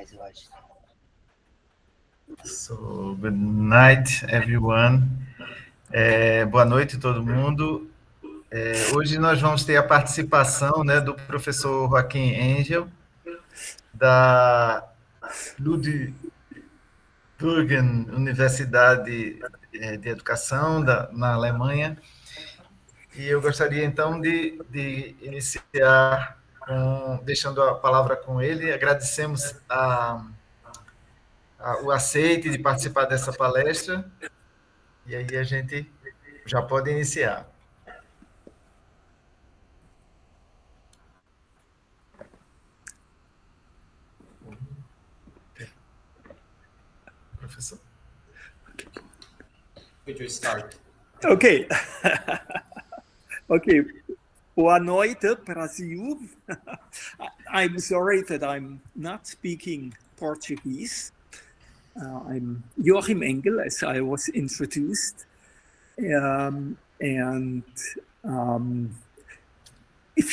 mais, eu acho. So, good night, everyone. Boa noite, todo mundo. Hoje nós vamos ter a participação, né, do professor Joachim Engel, da Ludwigsburg Universidade de Educação, na Alemanha. E eu gostaria, então, de iniciar deixando a palavra com ele. Agradecemos o aceite de participar dessa palestra. E aí a gente já pode iniciar. Professor. Could you start? Okay. Okay. Boa noite, Brasil. I'm sorry that I'm not speaking Portuguese. I'm Joachim Engel, as I was introduced. If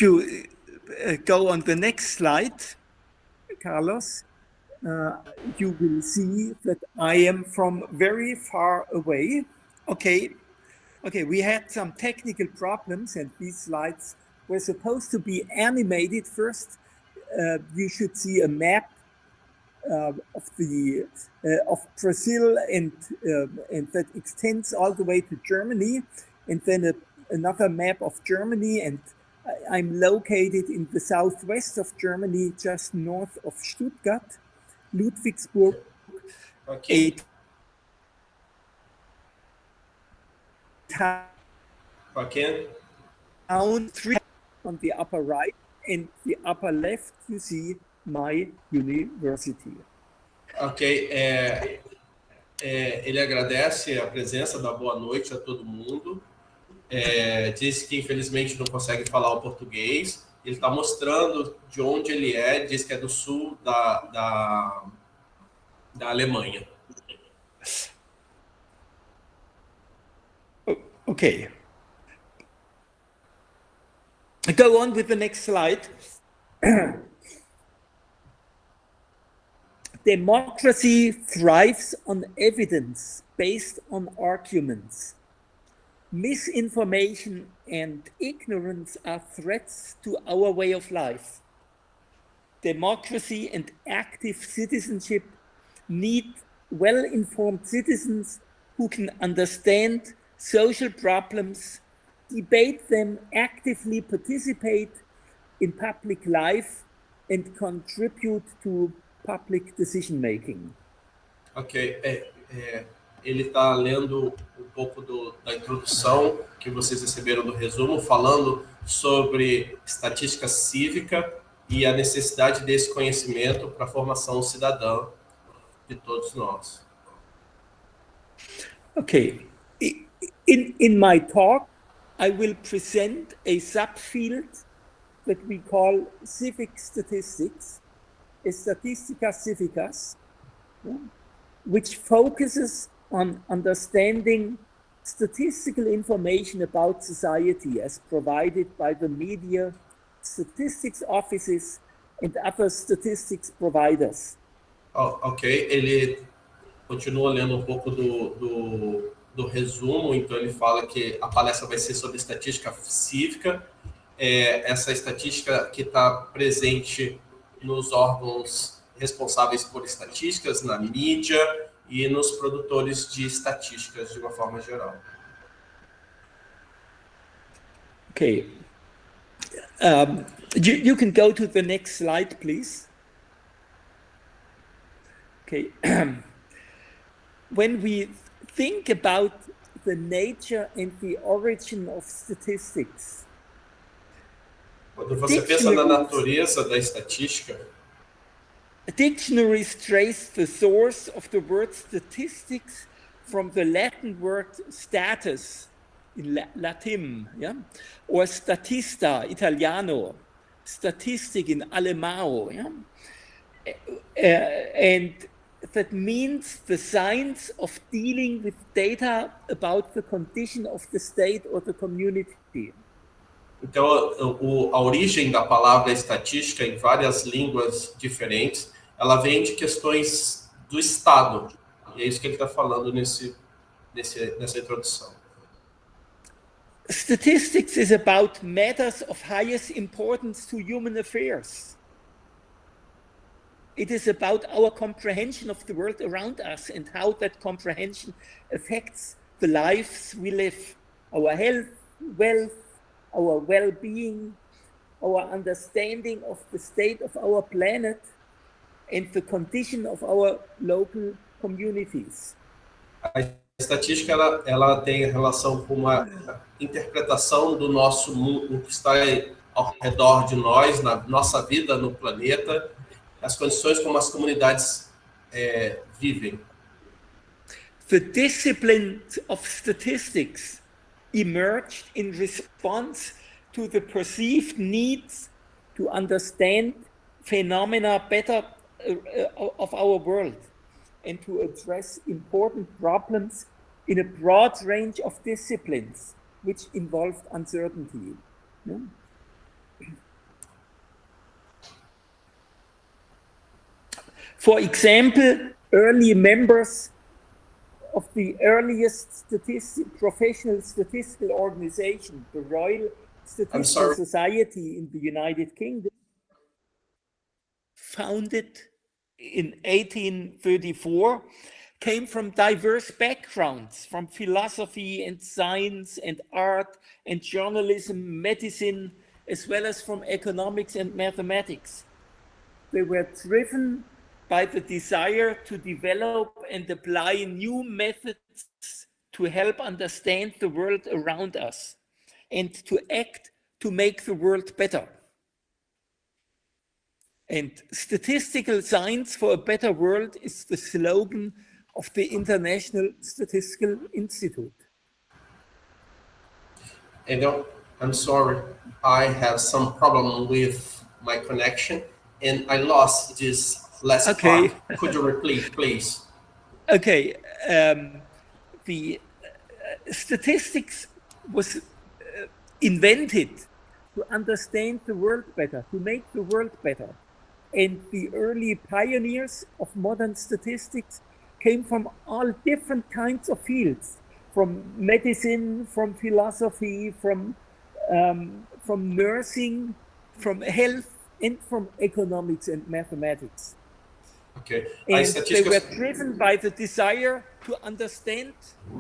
you go on the next slide, Carlos, you will see that I am from very far away. Okay, we had some technical problems and these slides were supposed to be animated first. You should see a map of Brazil and that extends all the way to Germany, and then another map of Germany, and I'm located in the southwest of Germany, just north of Stuttgart, Ludwigsburg. Okay. Town 3 on the upper right, and the upper left you see my university. Ok, ele agradece a presença, dá boa noite a todo mundo. Diz que infelizmente não consegue falar o português. Ele está mostrando de onde ele é, diz que é do sul da Alemanha. Okay. Go on with the next slide. Democracy thrives on evidence based on arguments. Misinformation and ignorance are threats to our way of life. Democracy and active citizenship need well-informed citizens who can understand social problems, debate them, actively participate in public life, and contribute to public decision making. Ok, ele está lendo um pouco da introdução que vocês receberam do resumo, falando sobre estatística cívica e a necessidade desse conhecimento para a formação cidadã de todos nós. Okay, in my talk, I will present a subfield that we call civic statistics, Estatística Cívica, which focuses on understanding statistical information about society as provided by the media, statistics offices, and other statistics providers. Ok, ele continua lendo um pouco do resumo, então ele fala que a palestra vai ser sobre estatística cívica, essa estatística que está presente nos órgãos responsáveis por estatísticas, na mídia e nos produtores de estatísticas de uma forma geral. Okay. You can go to the next slide, please. Okay. When we think about the nature and the origin of statistics, quando você pensa na natureza da estatística, dictionaries trace the source of the word statistics from the Latin word status in Latin, yeah? Or statista, Italiano, statistic in Alemão, yeah? And that means the science of dealing with data about the condition of the state or the community. Então, a origem da palavra estatística em várias línguas diferentes ela vem de questões do Estado. E é isso que ele está falando nessa introdução. Statistics is about matters of highest importance to human affairs. It is about our comprehension of the world around us and how that comprehension affects the lives we live, our health, wealth, our well-being, our understanding of the state of our planet and the condition of our local communities. A estatística ela tem relação com uma interpretação do nosso mundo, o que está ao redor de nós, na nossa vida no planeta, as condições como as comunidades vivem. The discipline of statistics emerged in response to the perceived needs to understand phenomena better of our world and to address important problems in a broad range of disciplines which involved uncertainty. Yeah? For example, early members of the earliest professional statistical organization, the Royal Statistical Society in the United Kingdom, founded in 1834, came from diverse backgrounds, from philosophy and science and art and journalism, medicine, as well as from economics and mathematics. They were driven by the desire to develop and apply new methods to help understand the world around us and to act to make the world better. And statistical science for a better world is the slogan of the International Statistical Institute. Engel, I'm sorry, I have some problem with my connection and I lost this last part. Could you repeat, please? Okay, the statistics was invented to understand the world better, to make the world better. And the early pioneers of modern statistics came from all different kinds of fields, from medicine, from philosophy, from nursing, from health, and from economics and mathematics. Okay. And they were driven by the desire to understand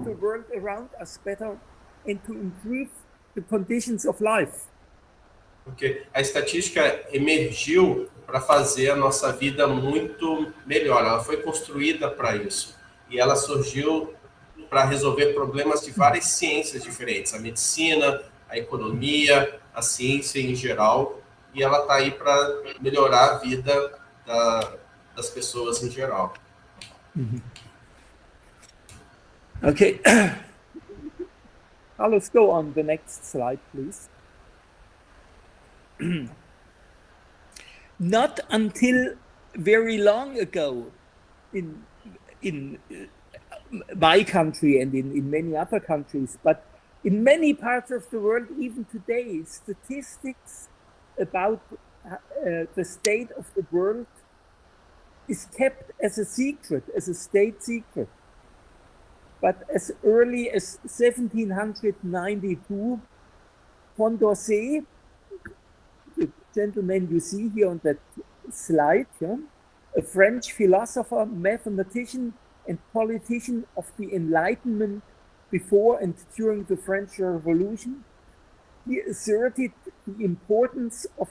the world around us better and to improve the conditions of life. Okay. A estatística emergiu para fazer a nossa vida muito melhor. Ela foi construída para isso. E ela surgiu para resolver problemas de várias ciências diferentes. A medicina, a economia, a ciência em geral. E ela está aí para melhorar a vida das pessoas em geral. Okay. Let's go on the next slide, please. Not until very long ago in my country and in many other countries, but in many parts of the world, even today, statistics about the state of the world is kept as a secret, as a state secret. But as early as 1792, Condorcet, the gentleman you see here on that slide, yeah, a French philosopher, mathematician, and politician of the Enlightenment before and during the French Revolution, he asserted the importance of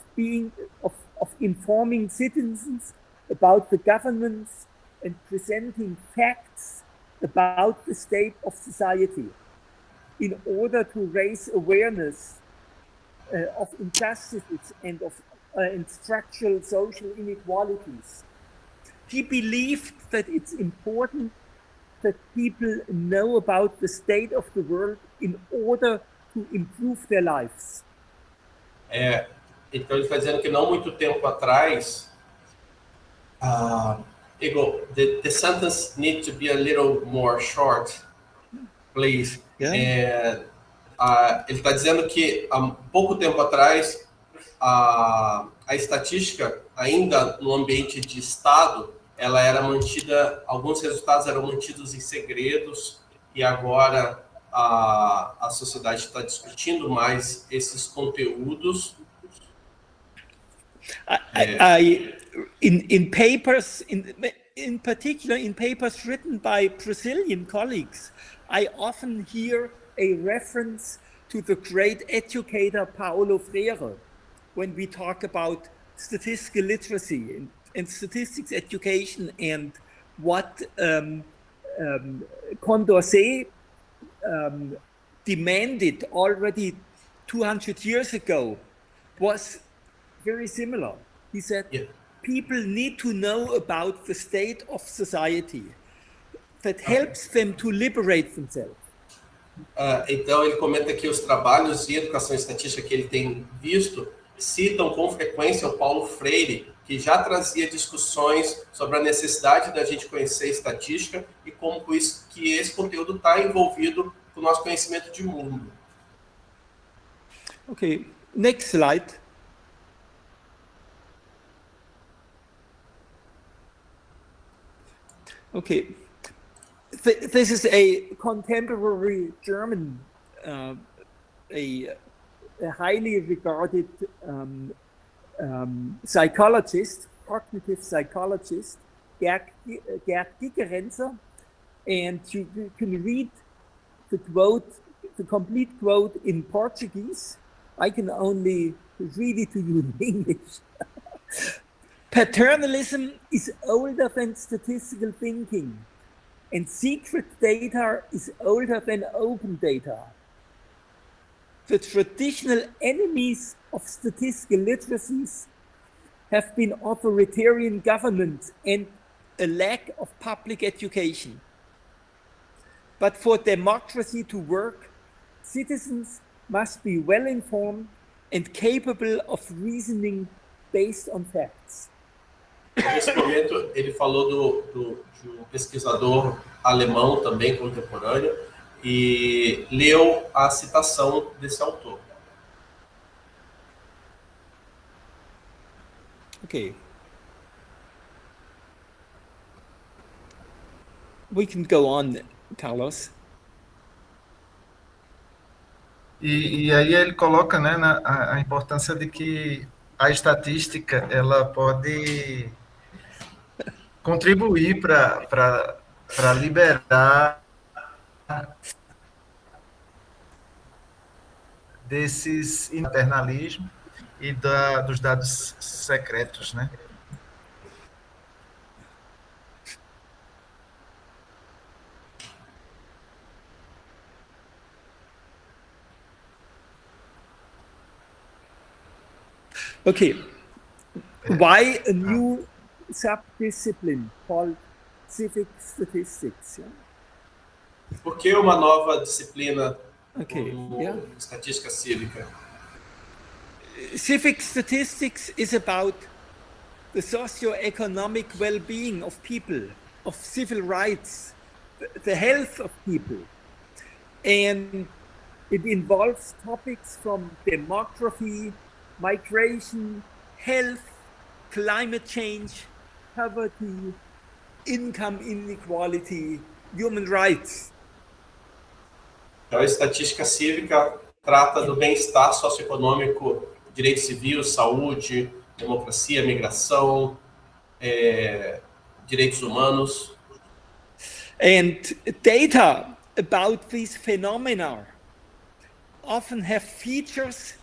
informing citizens about the governments and presenting facts about the state of society in order to raise awareness of injustices and of structural social inequalities. He believed that it's important that people know about the state of the world in order to improve their lives. Então ele está dizendo que não muito tempo atrás, Engel, the sentence needs to be a little more short, please. Yeah. Ele está dizendo que há pouco tempo atrás a estatística ainda no ambiente de Estado, ela era mantida, alguns resultados eram mantidos em segredos, e agora a sociedade está discutindo mais esses conteúdos. In papers, in particular in papers written by Brazilian colleagues, I often hear a reference to the great educator Paulo Freire when we talk about statistical literacy and statistics education, and what Condorcet demanded already 200 years ago was very similar. He said, people need to know about the state of society that helps them to liberate themselves. Então, ele comenta que os trabalhos de educação estatística que ele tem visto citam com frequência o Paulo Freire, que já trazia discussões sobre a necessidade da gente conhecer estatística e como que esse conteúdo está envolvido com o nosso conhecimento de mundo. Okay, next slide. Okay, this is a contemporary German, a highly regarded psychologist, cognitive psychologist, Gerd Gigerenzer, and you can read the quote, the complete quote in Portuguese. I can only read it to you in English. Paternalism is older than statistical thinking, and secret data is older than open data. The traditional enemies of statistical literacies have been authoritarian government and a lack of public education. But for democracy to work, citizens must be well informed and capable of reasoning based on facts. Nesse momento, ele falou de um pesquisador alemão também contemporâneo e leu a citação desse autor. Okay. We can go on, Carlos. E aí ele coloca, né, a importância de que a estatística ela pode contribuir para liberar desses paternalismo e dos dados secretos, né? Okay, why a new subdiscipline called civic statistics? Yeah? Por que uma nova disciplina Okay, como yeah. estatística cívica? Civic statistics is about the socio-economic well-being of people, of civil rights, the health of people. And it involves topics from demography, migration, health, climate change, poverty, income inequality, human rights. Então, a estatística cívica trata do bem-estar socioeconômico, direito civil, saúde, democracia, migração, direitos humanos. And data about these phenomena often have features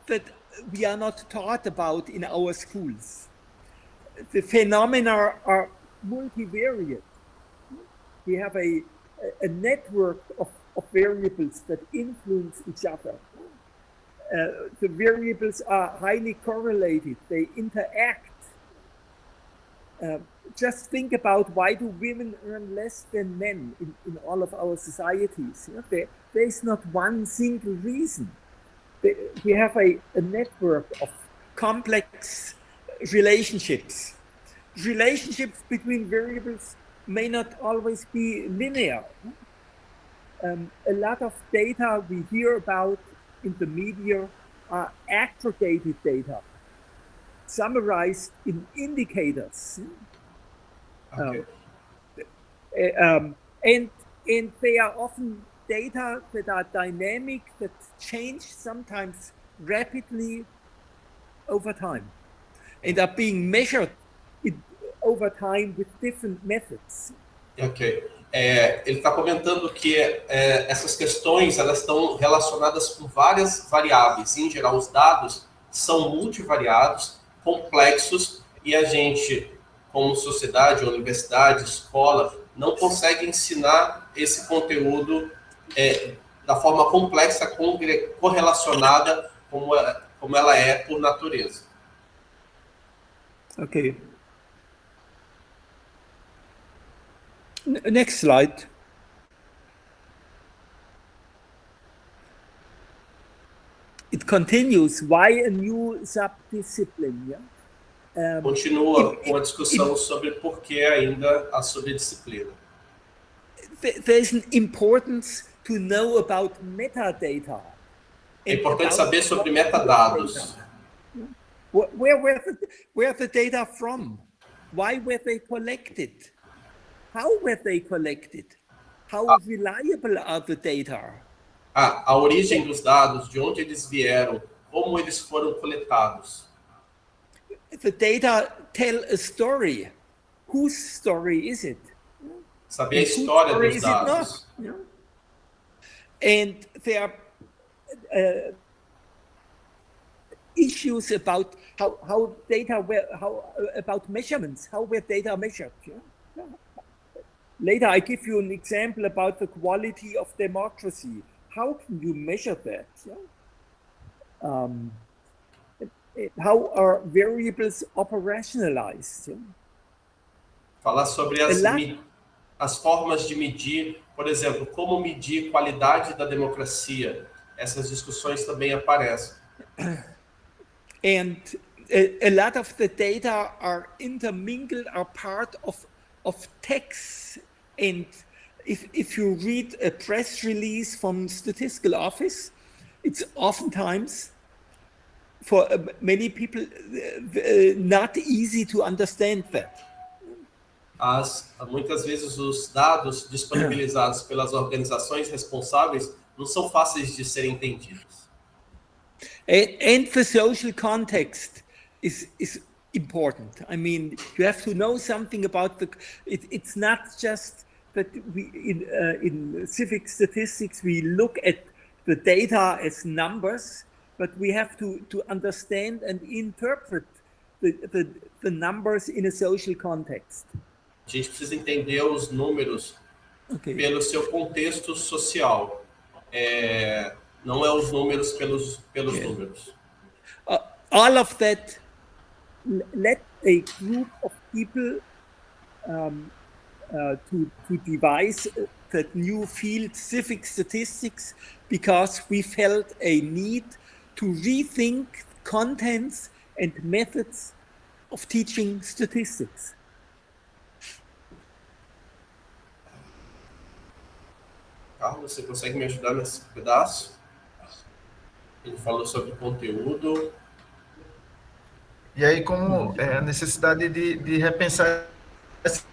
that we are not taught about in our schools. The phenomena are multivariate. We have a network of variables that influence each other. The variables are highly correlated. They interact. Just think about, why do women earn less than men in all of our societies? You know, there is not one single reason. We have a network of complex relationships. Relationships between variables may not always be linear. A lot of data we hear about in the media are aggregated data. summarized in indicators. Ok. And they are often data that are dynamic, that change sometimes rapidly over time, and are being measured over time with different methods. Ok. Ele está comentando que essas questões elas estão relacionadas com várias variáveis. Em geral, os dados são multivariados, complexos, e a gente, como sociedade, universidade, escola, não consegue ensinar esse conteúdo da forma complexa, correlacionada como ela é por natureza. Okay. Next slide. It continues. Why a new subdiscipline? Yeah? Continua com a discussão sobre por que ainda a subdisciplina. There's an importance to know about metadata. É importante saber sobre metadados. Where are the data from? Why were they collected? How were they collected? How reliable are the data? A origem dos dados, de onde eles vieram, como eles foram coletados. The data tell a story. Whose story is it? Saber a história dos dados. And there are issues about how data were, about measurements, how were data measured. Yeah? Later, I give you an example about the quality of democracy. How can you measure that? Yeah? How are variables operationalized? Yeah? Falar sobre as formas de medir, por exemplo, como medir qualidade da democracia. Essas discussões também aparecem. And a lot of the data are intermingled, are part of texts. And if you read a press release from Statistical Office, it's oftentimes for many people not easy to understand that. Muitas vezes os dados disponibilizados pelas organizações responsáveis não são fáceis de serem entendidos. And the social context is important. I mean, you have to know something about it's not just that we in civic statistics we look at the data as numbers, but we have to understand and interpret the numbers in a social context. A gente precisa entender os números pelo seu contexto social. Não é os números pelos números. All of that let a group of people to devise that new field, civic statistics, because we felt a need to rethink contents and methods of teaching statistics. Carlos, você consegue me ajudar nesse pedaço? Ele falou sobre conteúdo. E aí, como a necessidade de repensar esses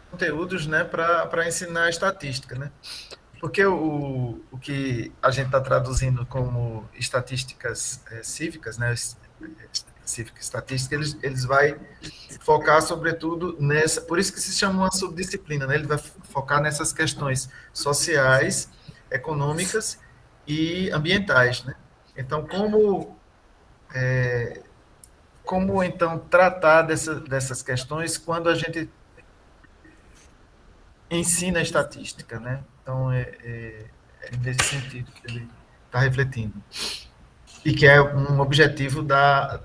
conteúdos, né, para ensinar a estatística, né? Porque o que a gente está traduzindo como estatísticas cívicas, né, Civic Estatística, eles vai focar sobretudo nessa, por isso que se chama uma subdisciplina, né? Ele vai focar nessas questões sociais, econômicas e ambientais, né? Então, como então tratar dessas questões quando a gente ensina a estatística, né? Então, é nesse sentido que ele está refletindo. E que é um objetivo da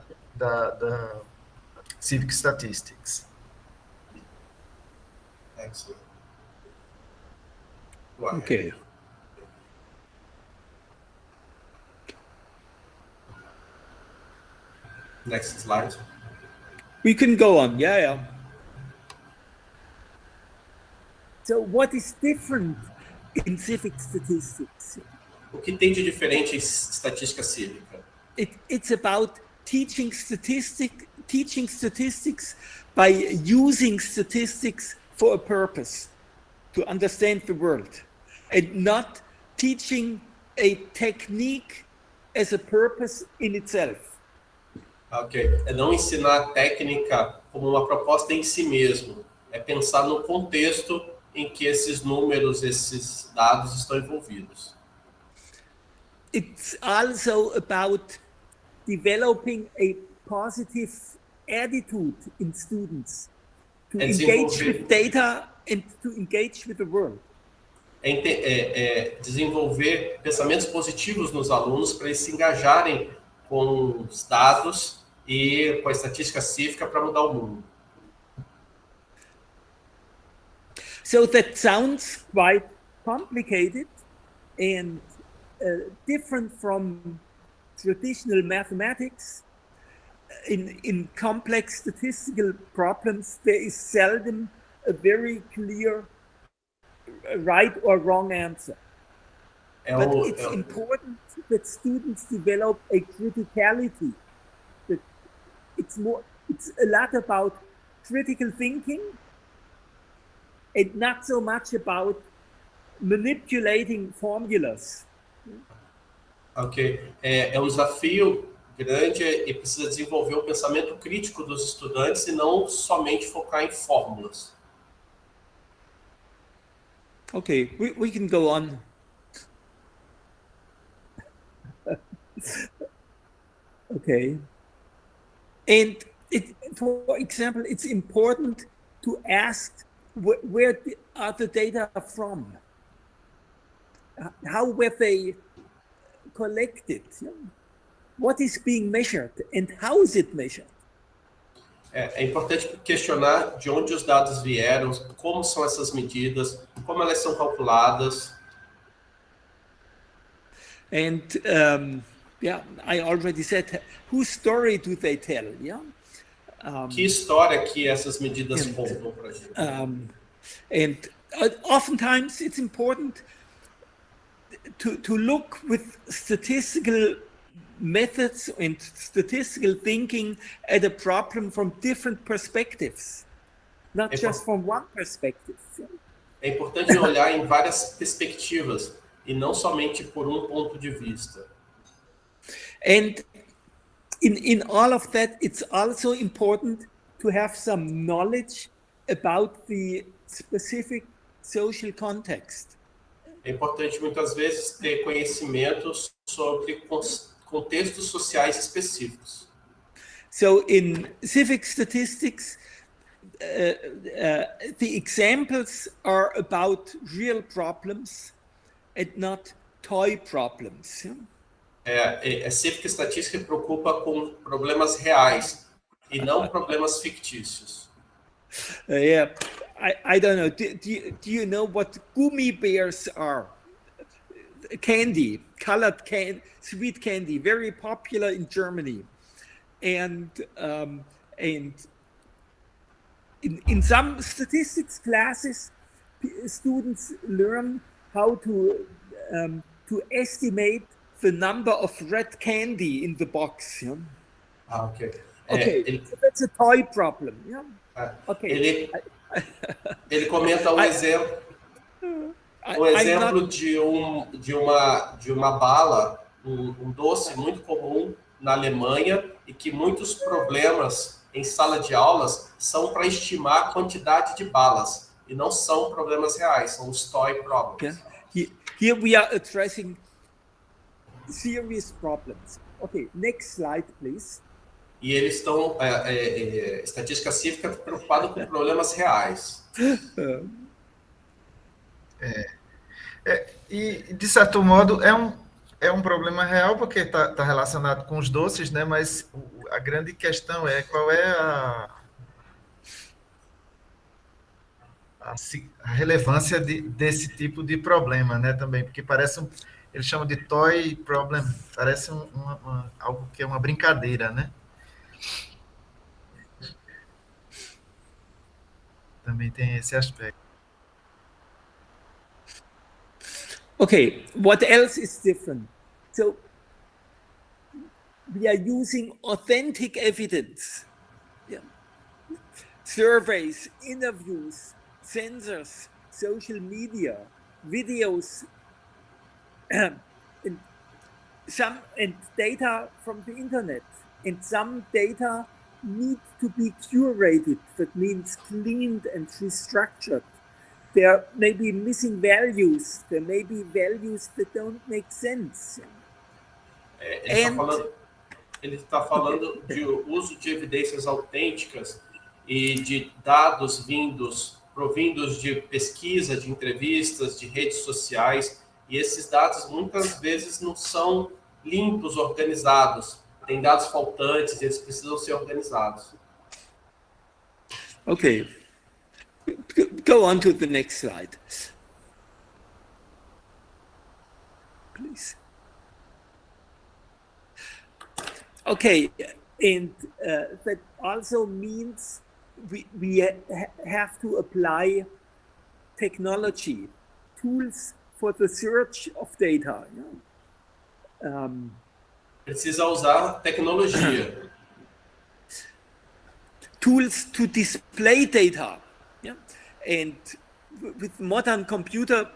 Civic Statistics. Excellent. Okay. Next slide. We can go on, yeah. So what is different in civic statistics? O que tem de diferente em estatística cívica? It's about teaching statistics by using statistics for a purpose, to understand the world, and not teaching a technique as a purpose in itself. Ok, é não ensinar a técnica como uma proposta em si mesmo, é pensar no contexto em que esses números, esses dados estão envolvidos. It's also about developing a positive attitude in students to engage with data and to engage with the world. Desenvolver pensamentos positivos nos alunos para eles se engajarem com os dados e com a estatística cívica para mudar o mundo. So that sounds quite complicated and different from traditional mathematics. In complex statistical problems, there is seldom a very clear right or wrong answer. But it's important that students develop a criticality. That it's a lot about critical thinking and not so much about manipulating formulas. Ok, é um desafio grande e precisa desenvolver o pensamento crítico dos estudantes e não somente focar em fórmulas. Okay, we can go on. Okay. And for example, it's important to ask where are the data from? How were they collected? What is being measured and how is it measured? É importante questionar de onde os dados vieram, como são essas medidas, como elas são calculadas. And yeah, I already said, whose story do they tell? Yeah. Que história que essas medidas contam para a gente? And oftentimes it's important to look with statistical methods and statistical thinking at a problem from different perspectives, not just from one perspective. É importante olhar em várias perspectivas e não somente por um ponto de vista. And in all of that, it's also important to have some knowledge about the specific social context. É importante muitas vezes ter conhecimentos sobre contextos sociais específicos. So in civic statistics, the examples are about real problems and not toy problems. A Civic Estatística preocupa com problemas reais e não problemas fictícios. Yeah, I don't know. Do you know what gummy bears are? Candy, colored sweet candy, very popular in Germany, and in some statistics classes, students learn how to estimate the number of red candy in the box. Yeah? Ok. Okay, so that's a toy problem. Yeah. Okay. Ele comenta um exemplo. Um exemplo de uma bala, um doce muito comum na Alemanha e que muitos problemas em sala de aulas são para estimar a quantidade de balas e não são problemas reais, são os toy problems. Yeah. Here we are addressing serious problems. Okay, next slide, please. E eles estão, estatística cívica preocupada com problemas reais. E, de certo modo, é um problema real, porque está relacionado com os doces, né? Mas a grande questão é qual é a relevância desse tipo de problema, né? Também, porque parece eles chamam de toy problem, parece algo que é uma brincadeira, né? Também tem esse aspecto. Okay, what else is different? So we are using authentic evidence. Yeah. Surveys, interviews, sensors, social media, videos, and data from the internet. And some data need to be curated. That means cleaned and restructured. There may be missing values. There may be values that don't make sense. Ele está falando de uso de evidências autênticas e de dados provindos de pesquisa, de entrevistas, de redes sociais, e esses dados muitas vezes não são limpos, organizados. Tem dados faltantes, eles precisam ser organizados. Okay. Go on to the next slide, please. Okay, and that also means we have to apply technology, tools for the search of data. Precisa usar tecnologia. Tools to display data. Yeah? And with modern computer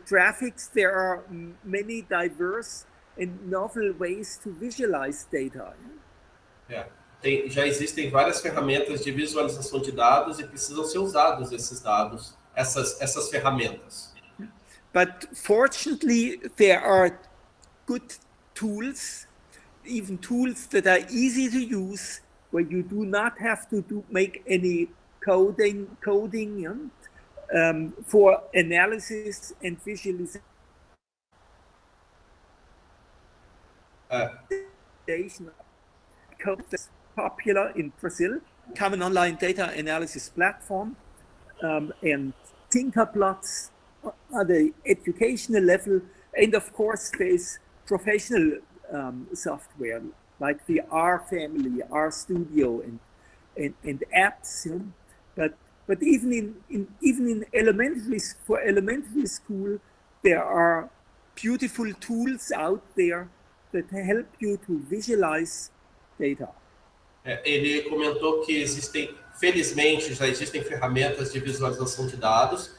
graphics, there are many diverse and novel ways to visualize data. Já existem várias ferramentas de visualização de dados e precisam ser usados esses dados, essas ferramentas. But fortunately, there are good tools, even tools that are easy to use, where you do not have to make any coding for analysis and visualization. That's popular in Brazil, Common Online Data Analysis Platform, and Tinkerplots at the educational level, and of course there's professional software like the R family, R Studio, and apps. But even in elementary school, there are beautiful tools out there that help you to visualize data. Ele comentou que felizmente, já existem ferramentas de visualização de dados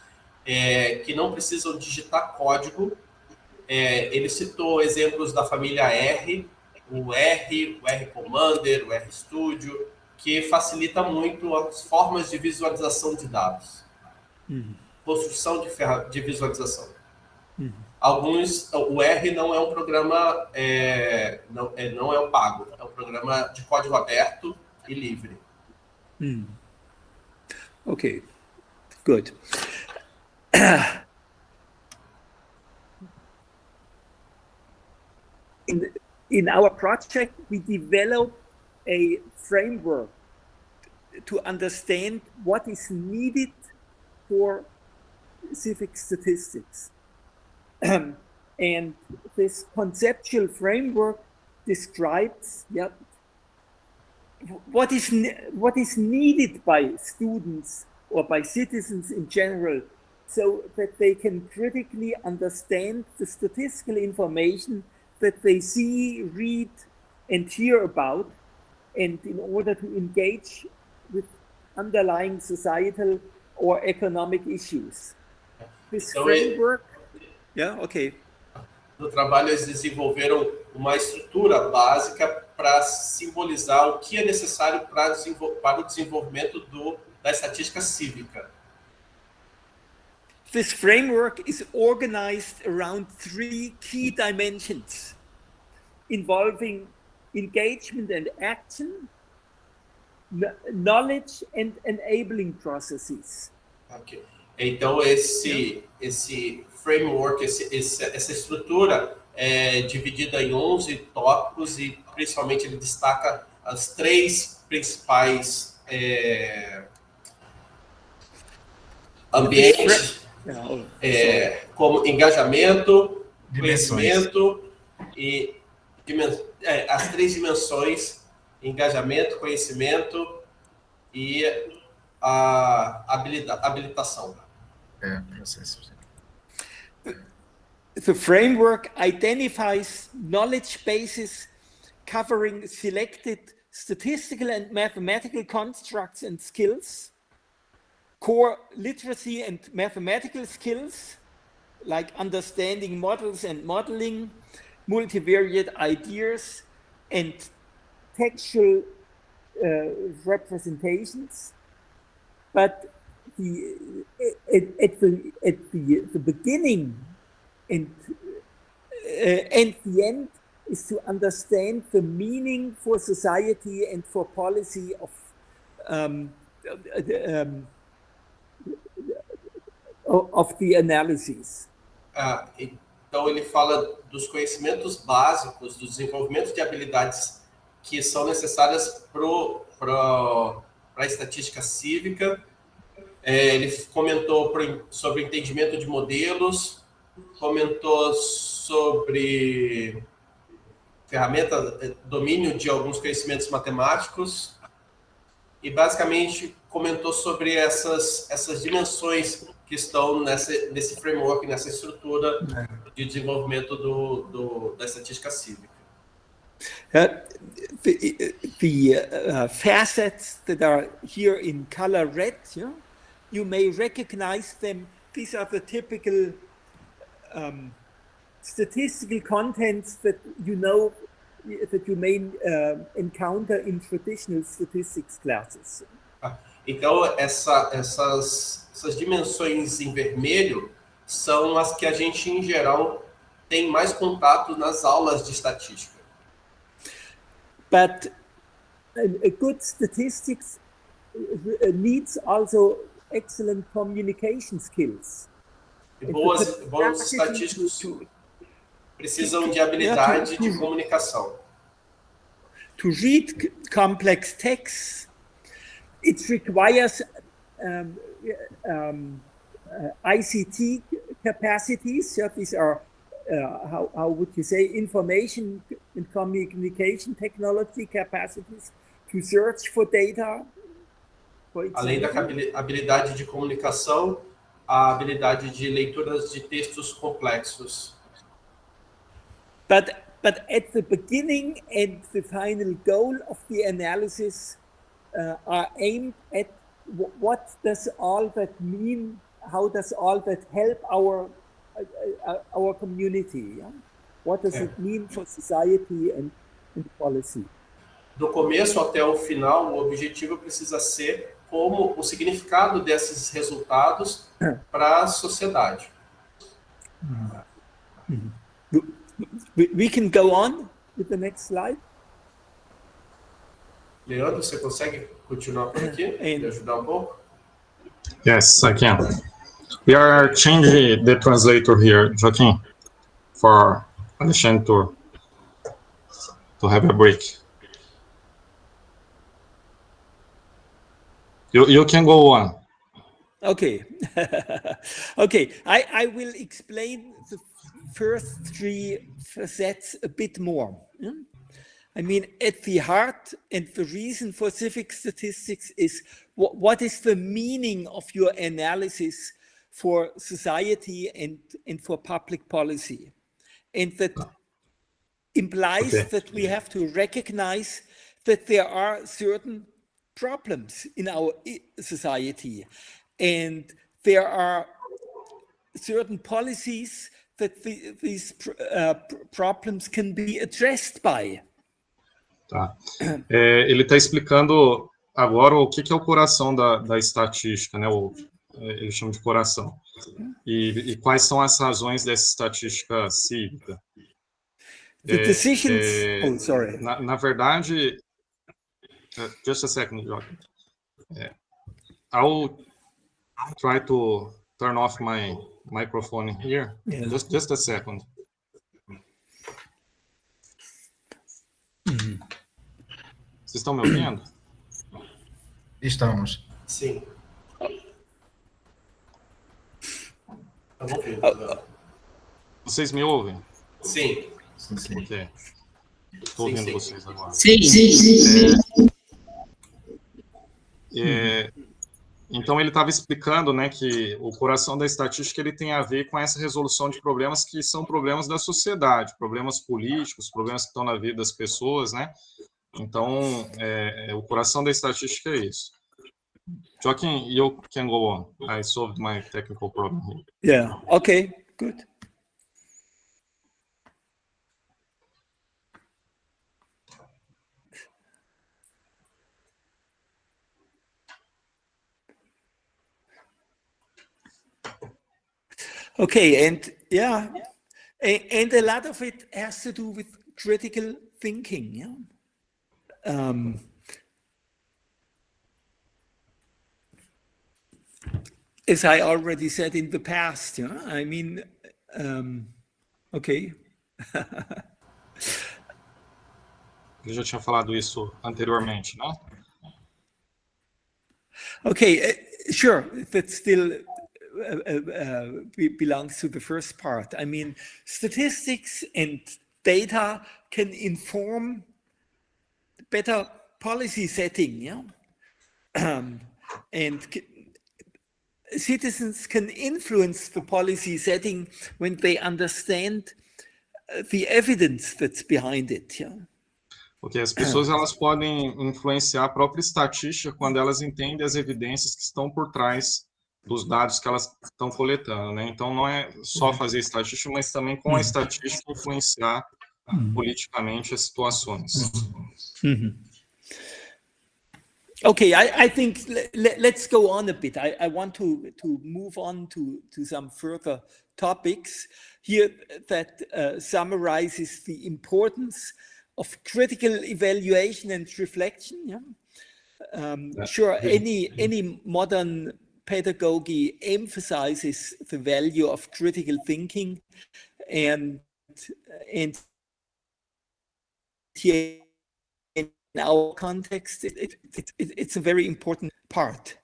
que não precisam digitar código. Ele citou exemplos da família R, o R Commander, o R Studio, que facilita muito as formas de visualização de dados. Construção de visualização. Alguns, o R não é um programa, não é o pago, é um programa de código aberto e livre. Okay, good. In our project, we develop a framework to understand what is needed for civic statistics. And this conceptual framework describes what is needed by students or by citizens in general, so that they can critically understand the statistical information that they see, read, and hear about, and in order to engage with underlying societal or economic issues. This framework... Yeah, okay. No trabalho, eles desenvolveram uma estrutura básica para simbolizar o que é necessário para o desenvolvimento da estatística cívica. This framework is organized around 3 key dimensions, involving engagement and action, knowledge and enabling processes. Okay. Então, esse framework, essa estrutura é dividida em 11 tópicos e, principalmente, ele destaca as 3 principais ambientes, como engajamento, conhecimento e as 3 dimensões: engajamento, conhecimento e a habilitação. Processos. The framework identifies knowledge bases covering selected statistical and mathematical constructs and skills, core literacy and mathematical skills, like understanding models and modeling, multivariate ideas, and textual representations. But at the beginning and the end is to understand the meaning for society and for policy of the analysis. Então ele fala dos conhecimentos básicos, do desenvolvimento de habilidades que são necessárias para a estatística cívica. Ele comentou sobre o entendimento de modelos, comentou sobre domínio de alguns conhecimentos matemáticos e basicamente comentou sobre essas dimensões que estão nesse framework, nessa estrutura de desenvolvimento da estatística cívica. The facets that are here in color red, you may recognize them. These are the typical statistical contents that you may encounter in traditional statistics classes. Então, essas dimensões em vermelho são as que a gente, em geral, tem mais contato nas aulas de estatística. But a good statistics needs also excellent communication skills. Bons estatísticos precisam de habilidade de comunicação. To read complex texts, it requires ICT capacities. These are, how would you say, information and communication technology capacities to search for data. Além da habilidade de comunicação, a habilidade de leituras de textos complexos. But at the beginning and the final goal of the analysis are aimed at what does all that mean, how does all that help our community? What does it mean for society and policy? Do começo até o final, o objetivo precisa ser como o significado desses resultados para a sociedade. We can go on with the next slide. Leandro, você consegue continuar por aqui e ajudar um pouco? Yes, I can. We are changing the translator here, Joachim, for Alexandre to have a break. You can go on. Okay. Okay, I will explain the first three facets a bit more. I mean, at the heart and the reason for civic statistics is what is the meaning of your analysis for society and for public policy. And that implies that we have to recognize that there are certain problems in our society, and there are certain policies that these problems can be addressed by. Tá. Ele está explicando agora o que é o coração da estatística, né? Ele chama de coração. E quais são as razões dessa estatística cívica. The decisions... sorry. Na verdade... just a second, Joachim. I'll try to turn off my microphone here. Yeah. Just a second. Vocês estão me ouvindo? Estamos. Sim. Vocês me ouvem? Sim. Sim. Ok. Estou ouvindo vocês agora. Sim. Então, ele estava explicando, né, que o coração da estatística ele tem a ver com essa resolução de problemas que são problemas da sociedade, problemas políticos, problemas que estão na vida das pessoas, né? Então, o coração da estatística é isso. Joachim, you can go on. I solved my technical problem here. Yeah, okay, good. Okay, and yeah, and a lot of it has to do with critical thinking. Yeah. As I already said in the past, yeah, I mean, okay. Eu já tinha falado isso anteriormente, né? Okay, sure, that still belongs to the first part. I mean, statistics and data can inform better policy setting, yeah? And citizens can influence the policy setting when they understand the evidence that's behind it, yeah? Porque as pessoas elas podem influenciar a própria estatística quando elas entendem as evidências que estão por trás dos dados que elas estão coletando, né? Então não é só fazer estatística, mas também com a estatística influenciar politicamente as situações. Okay, I think let's go on a bit. I want to move on to some further topics here that summarizes the importance of critical evaluation and reflection. Yeah? Sure, any modern pedagogy emphasizes the value of critical thinking, and here in our context, it's a very important part.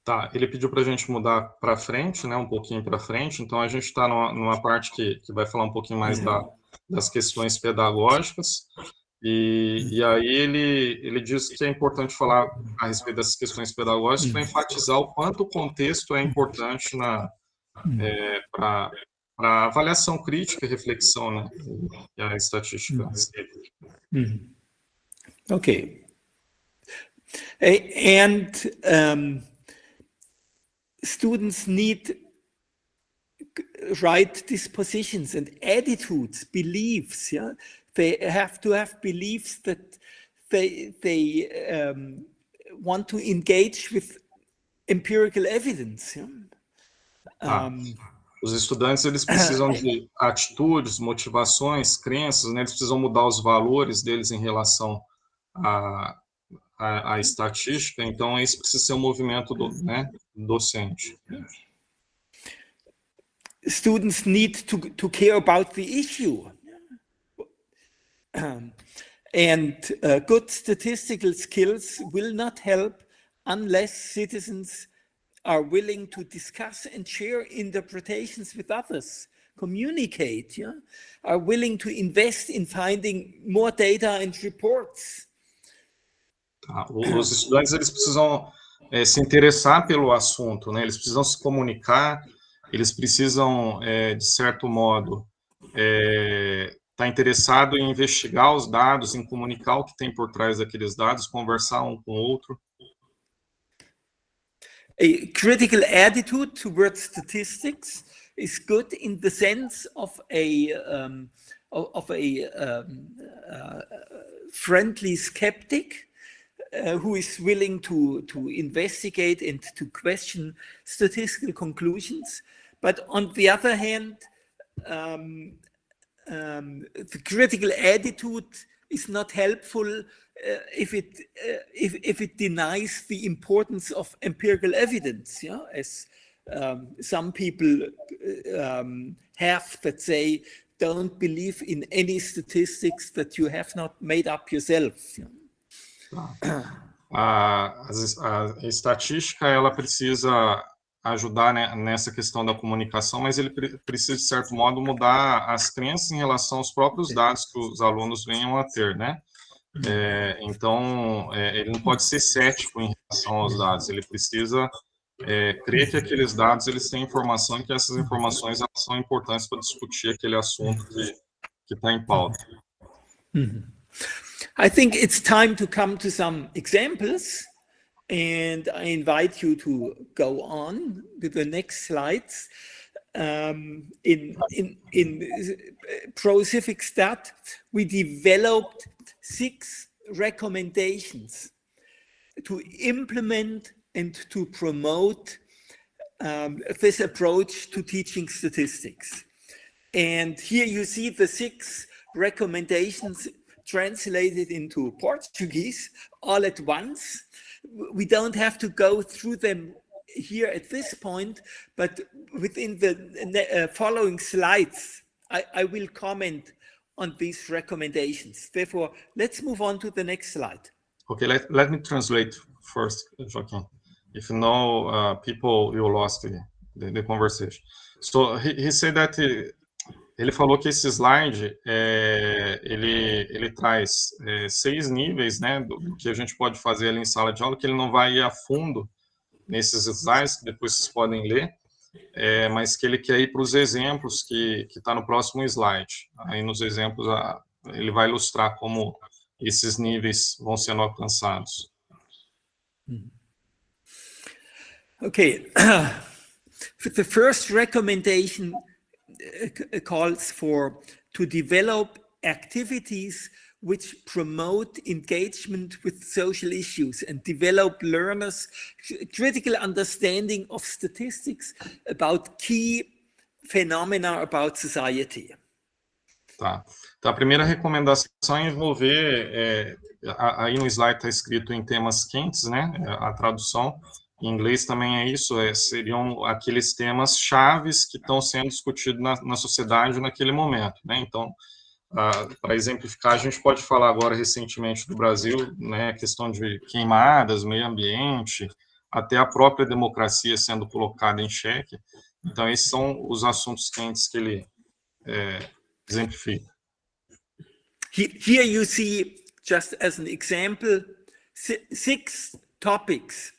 Tá, ele pediu para a gente mudar para frente, né, um pouquinho para frente, então a gente está numa parte que vai falar um pouquinho mais das questões pedagógicas, e aí ele diz que é importante falar a respeito dessas questões pedagógicas para enfatizar o quanto o contexto é importante para avaliação crítica e reflexão, né, e a estatística. Okay. And students need right dispositions and attitudes, beliefs. Yeah, they have to have beliefs that they want to engage with empirical evidence. Yeah? Os estudantes eles precisam de atitudes, motivações, crenças, né? Eles precisam mudar os valores deles em relação à estatística. Então esse precisa ser um movimento docente. Students need to care about the issue. And good statistical skills will not help unless citizens are willing to discuss and share interpretations with others, communicate, yeah? Are willing to invest in finding more data and reports. Os estudantes eles precisam se interessar pelo assunto, né? Eles precisam se comunicar, eles precisam, de certo modo, estar interessado em investigar os dados, em comunicar o que tem por trás daqueles dados, conversar um com o outro. A critical attitude towards statistics is good in the sense of a friendly skeptic who is willing to investigate and to question statistical conclusions. But on the other hand, the critical attitude is not helpful if it denies the importance of empirical evidence, yeah? As some people have that say, don't believe in any statistics that you have not made up yourself. Yeah? A estatística ela precisa ajudar, né, nessa questão da comunicação, mas ele precisa, de certo modo, mudar as crenças em relação aos próprios dados que os alunos venham a ter, né? Então, ele não pode ser cético em relação aos dados, ele precisa crer que aqueles dados eles têm informação e que essas informações elas são importantes para discutir aquele assunto que está em pauta. I think it's time to come to some examples, and I invite you to go on to the next slides. In Pro-Civic Stat, we developed 6 recommendations to implement and to promote this approach to teaching statistics. And here you see the 6 recommendations translated into Portuguese all at once. We don't have to go through them here at this point, but within the following slides, I will comment on these recommendations. Therefore, let's move on to the next slide. Okay, let me translate first, Joachim. If no, people will lost the conversation. So he said that ele falou que esse slide ele traz 6 níveis, né, do que a gente pode fazer ali em sala de aula, que ele não vai ir a fundo nesses slides, que depois vocês podem ler, mas que ele quer ir para os exemplos que está no próximo slide. Aí nos exemplos ele vai ilustrar como esses níveis vão sendo alcançados. Okay, the first recommendation calls for to develop activities which promote engagement with social issues and develop learners' critical understanding of statistics about key phenomena about society. Tá. Então, a primeira recomendação é envolver, aí no slide está escrito em temas quentes, né, a tradução, em inglês também é isso, seriam aqueles temas chaves que estão sendo discutidos na sociedade naquele momento, né, então, para exemplificar, a gente pode falar agora recentemente do Brasil, né, a questão de queimadas, meio ambiente, até a própria democracia sendo colocada em xeque, então esses são os assuntos quentes que ele exemplifica. Here you see, just as an example, 6 topics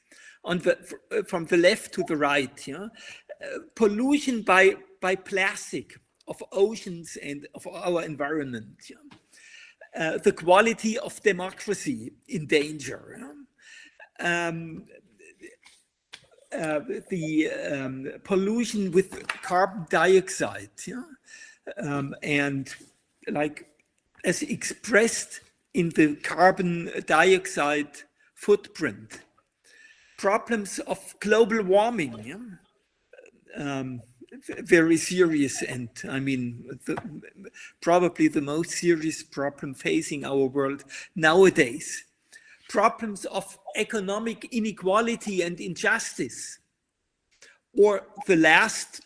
from the left to the right. Yeah? Pollution by plastic of oceans and of our environment. Yeah? The quality of democracy in danger. Yeah? The pollution with carbon dioxide. Yeah? And like as expressed in the carbon dioxide footprint. Problems of global warming, yeah? Very serious, and I mean, probably the most serious problem facing our world nowadays. Problems of economic inequality and injustice. Or the last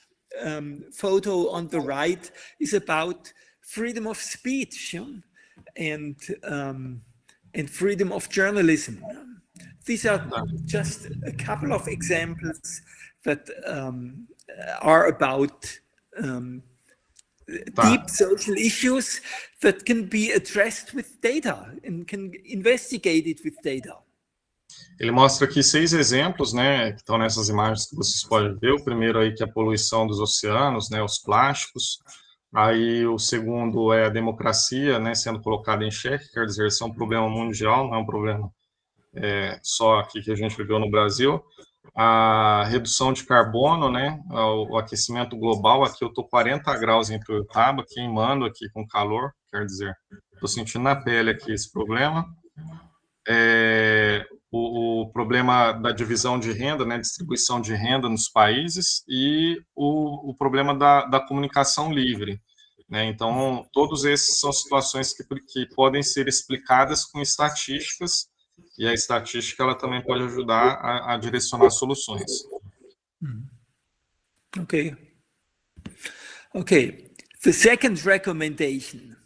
photo on the right is about freedom of speech, yeah? And freedom of journalism. Yeah? These are just a couple of examples that are about deep social issues that can be addressed with data and can investigate it with data. Ele mostra aqui 6 exemplos, né, que estão nessas imagens que vocês podem ver. O primeiro aí que é a poluição dos oceanos, né, os plásticos. Aí o segundo é a democracia, né, sendo colocada em xeque, quer dizer, isso é um problema mundial, não é um problema só aqui que a gente viveu no Brasil. A redução de carbono, né, o aquecimento global, aqui eu estou 40 graus em Tuiutaba, queimando aqui com calor, quer dizer, estou sentindo na pele aqui esse problema. O problema da divisão de renda, né, distribuição de renda nos países e o problema da comunicação livre. Né? Então, todos esses são situações que podem ser explicadas com estatísticas, e a estatística ela também pode ajudar a direcionar soluções. Okay. The second recommendation: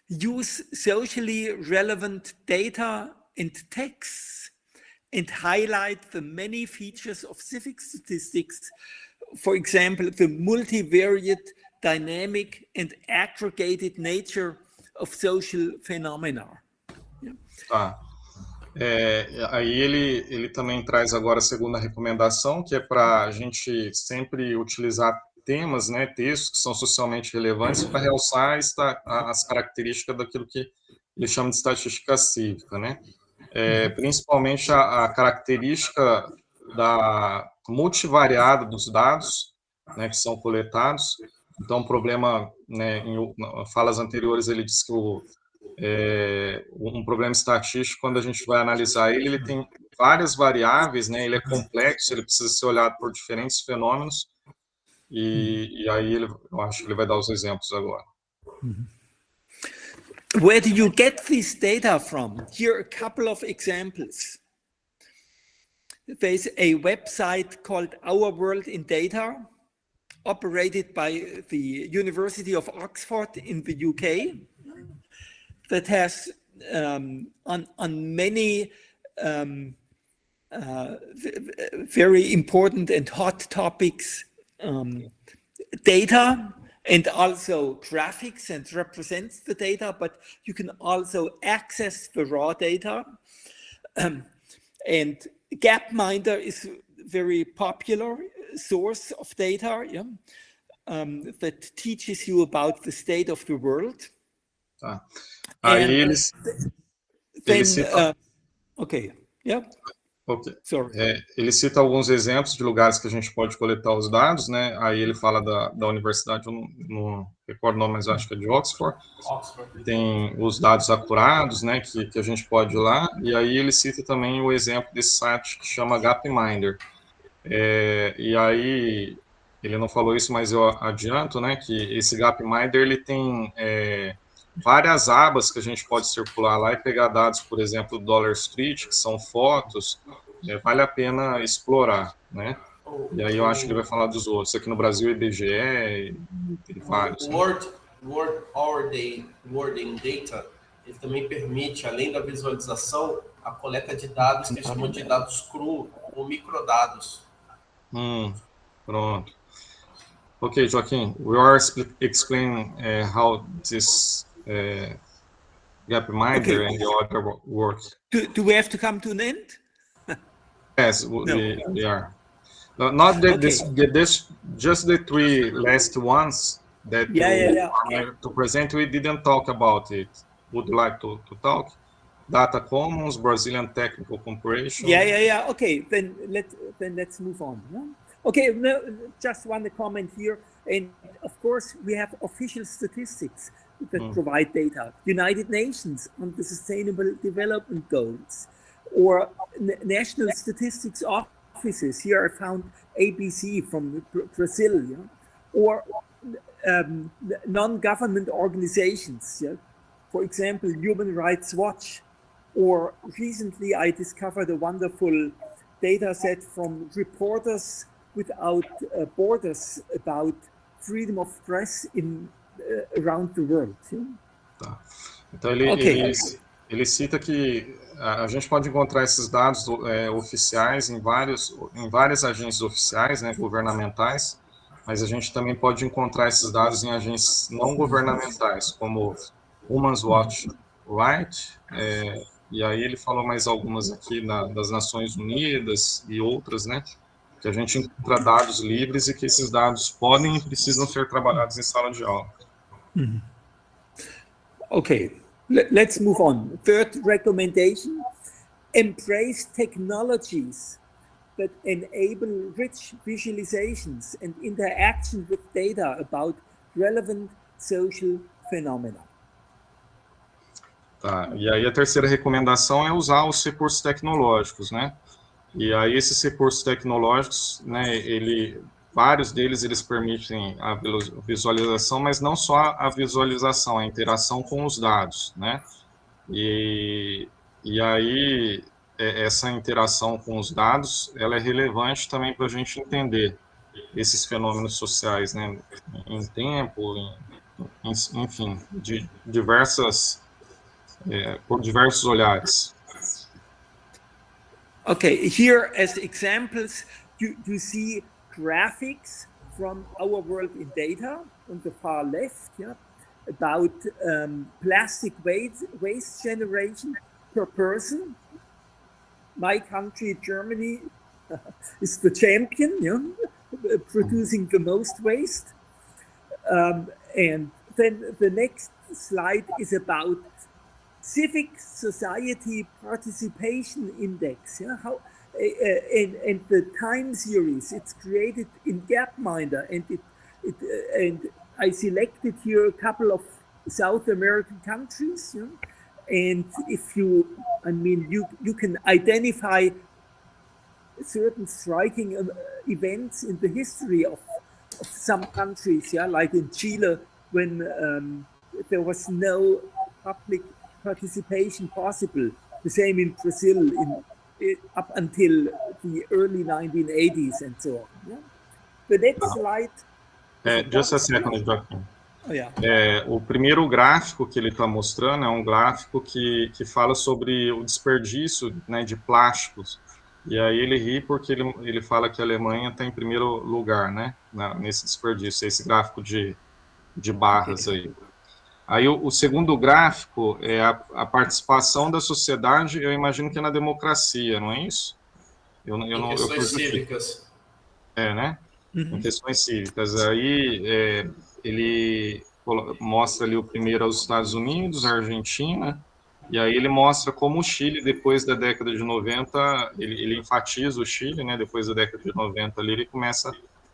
use socially relevant data and texts and highlight the many features of civic statistics. For example, the multivariate, dynamic and aggregated nature of social phenomena. Yeah. Tá. Aí ele também traz agora a segunda recomendação, que é para a gente sempre utilizar temas, né, textos que são socialmente relevantes para realçar as características daquilo que ele chama de estatística cívica, né? Principalmente a característica da multivariada dos dados, né, que são coletados. Então, o problema, né, em falas anteriores, ele disse que um problema estatístico, quando a gente vai analisar ele tem várias variáveis, né, ele é complexo, ele precisa ser olhado por diferentes fenômenos, e aí eu acho que ele vai dar os exemplos agora. Where do you get this data from? Here are a couple of examples. There's a website called Our World in Data, operated by the University of Oxford in the UK, that has on many very important and hot topics data, and also graphics, and represents the data, but you can also access the raw data. And Gapminder is a very popular source of data, that teaches you about the state of the world. Tá. Aí okay, yeah. Okay. Sorry. Ele cita alguns exemplos de lugares que a gente pode coletar os dados, né? Aí ele fala da universidade, eu não recordo o nome, mas acho que é de Oxford. Tem os dados acurados, né? Que a gente pode ir lá. E aí ele cita também o exemplo desse site que chama Gapminder. E aí ele não falou isso, mas eu adianto, né? Que esse Gapminder ele tem várias abas que a gente pode circular lá e pegar dados, por exemplo, do Dollar Street, que são fotos, vale a pena explorar, né? E aí eu acho que ele vai falar dos outros. Aqui no Brasil, IBGE, tem vários. Wording Data, ele também permite, além da visualização, a coleta de dados que chamam de dados cru ou microdados. Pronto. Ok, Joachim, we are explaining how this Gapminder and the other work. Do we have to come to an end? Yes, we are. Not that just the three last ones that to present. We didn't talk about it. Would you like to talk? Data Commons, Brazilian Technical Corporation. Yeah. Okay, then let's move on. Yeah? Okay, no, just one comment here, and of course we have official statistics that provide data. United Nations on the Sustainable Development Goals, or national statistics offices. Here I found ABC from Brazil, or non-government organizations. For example, Human Rights Watch, or recently I discovered a wonderful data set from Reporters Without Borders about freedom of press around the world. Tá. Então ele cita que a gente pode encontrar esses dados oficiais em várias agências oficiais, né, governamentais, mas a gente também pode encontrar esses dados em agências não governamentais, como Human Rights Watch, e aí ele falou mais algumas aqui das Nações Unidas e outras, né, que a gente encontra dados livres e que esses dados podem e precisam ser trabalhados em sala de aula. Okay, let's move on. Third recommendation: embrace technologies that enable rich visualizations and interaction with data about relevant social phenomena. Tá, e aí a terceira recomendação é usar os recursos tecnológicos, né? E aí esses recursos tecnológicos, né, vários deles eles permitem a visualização, mas não só a visualização, a interação com os dados, né? E aí essa interação com os dados, ela é relevante também para a gente entender esses fenômenos sociais, né? Em tempo, enfim, por diversos olhares. Okay, here as examples, you see graphics from Our World in Data on the far left, about plastic waste generation per person. My country, Germany, is the champion, producing the most waste. And then the next slide is about civic society participation index. How and the time series, it's created in Gapminder, and I selected here a couple of South American countries. And if you can identify certain striking events in the history of some countries, like in Chile, when there was no public participation possible. The same in Brazil up until the early 1980s and so on. The next slide. Just a second, Joachim. Oh, yeah. O primeiro gráfico que ele está mostrando é um gráfico que fala sobre o desperdício, né, de plásticos. E aí ele ri porque ele fala que a Alemanha está em primeiro lugar, né, nesse desperdício, esse gráfico de barras aí. Aí o segundo gráfico é a participação da sociedade, eu imagino que é na democracia, não é isso? Em questões cívicas. Né? Em questões cívicas. Aí ele mostra ali o primeiro aos Estados Unidos, a Argentina, e aí ele mostra como o Chile, depois da década de 90, ele enfatiza o Chile, né? Depois da década de 90 ali, ele começa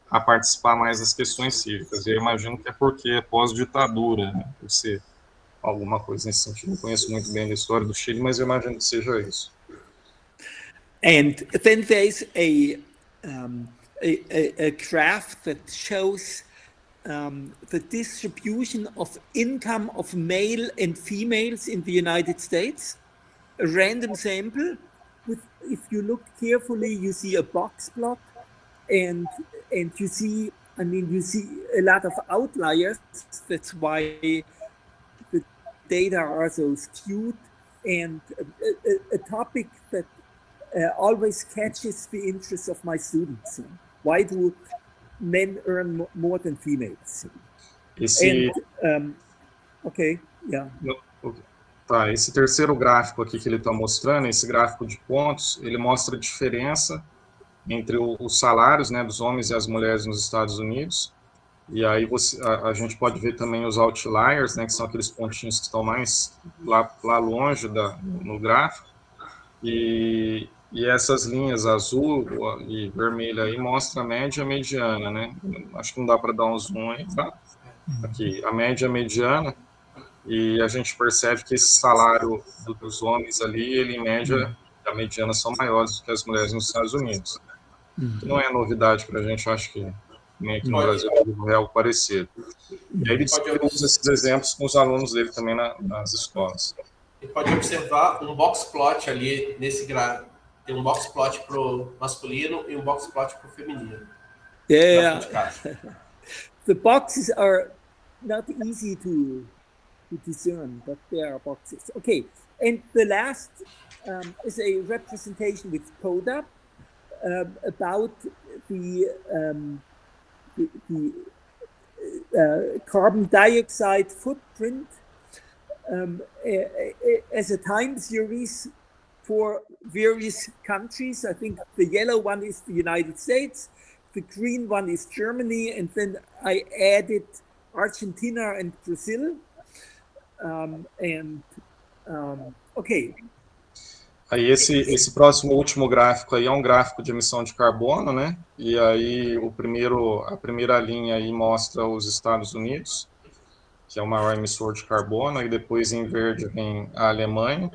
a participar mais das questões cívicas. Eu imagino que é porque é pós-ditadura, né? Deve ser alguma coisa nesse sentido. Não conheço muito bem a história do Chile, mas eu imagino que seja isso. And then there's a graph that shows the distribution of income of male and females in the United States. A random sample. If you look carefully, you see a box plot. And you see, you see a lot of outliers. That's why the data are so skewed. And a topic that always catches the interest of my students. Why do men earn more than females? Okay, yeah. Tá, esse terceiro gráfico aqui que ele está mostrando, esse gráfico de pontos, ele mostra a diferença entre os salários, né, dos homens e as mulheres nos Estados Unidos, e aí a gente pode ver também os outliers, né, que são aqueles pontinhos que estão mais lá longe no gráfico, e essas linhas azul e vermelha aí mostram a média mediana, né, acho que não dá para dar um zoom aí, tá? Aqui, a média mediana, e a gente percebe que esse salário dos homens ali, ele em média, a mediana são maiores do que as mulheres nos Estados Unidos. Não é novidade para a gente, eu acho que nem aqui no Brasil é algo parecido. E aí ele distribui esses exemplos com os alunos dele também nas escolas. E pode observar um box plot ali nesse gráfico. Tem um box plot para o masculino e um box plot para o feminino. Yeah. The boxes are not easy to discern, but there are boxes. Okay, and the last is a representation with CODA. About the carbon dioxide footprint as a time series for various countries. I think the yellow one is the United States, the green one is Germany, and then I added Argentina and Brazil. Okay. Aí esse próximo último gráfico aí é um gráfico de emissão de carbono, né? E aí a primeira linha aí mostra os Estados Unidos, que é o maior emissor de carbono, e depois em verde vem a Alemanha,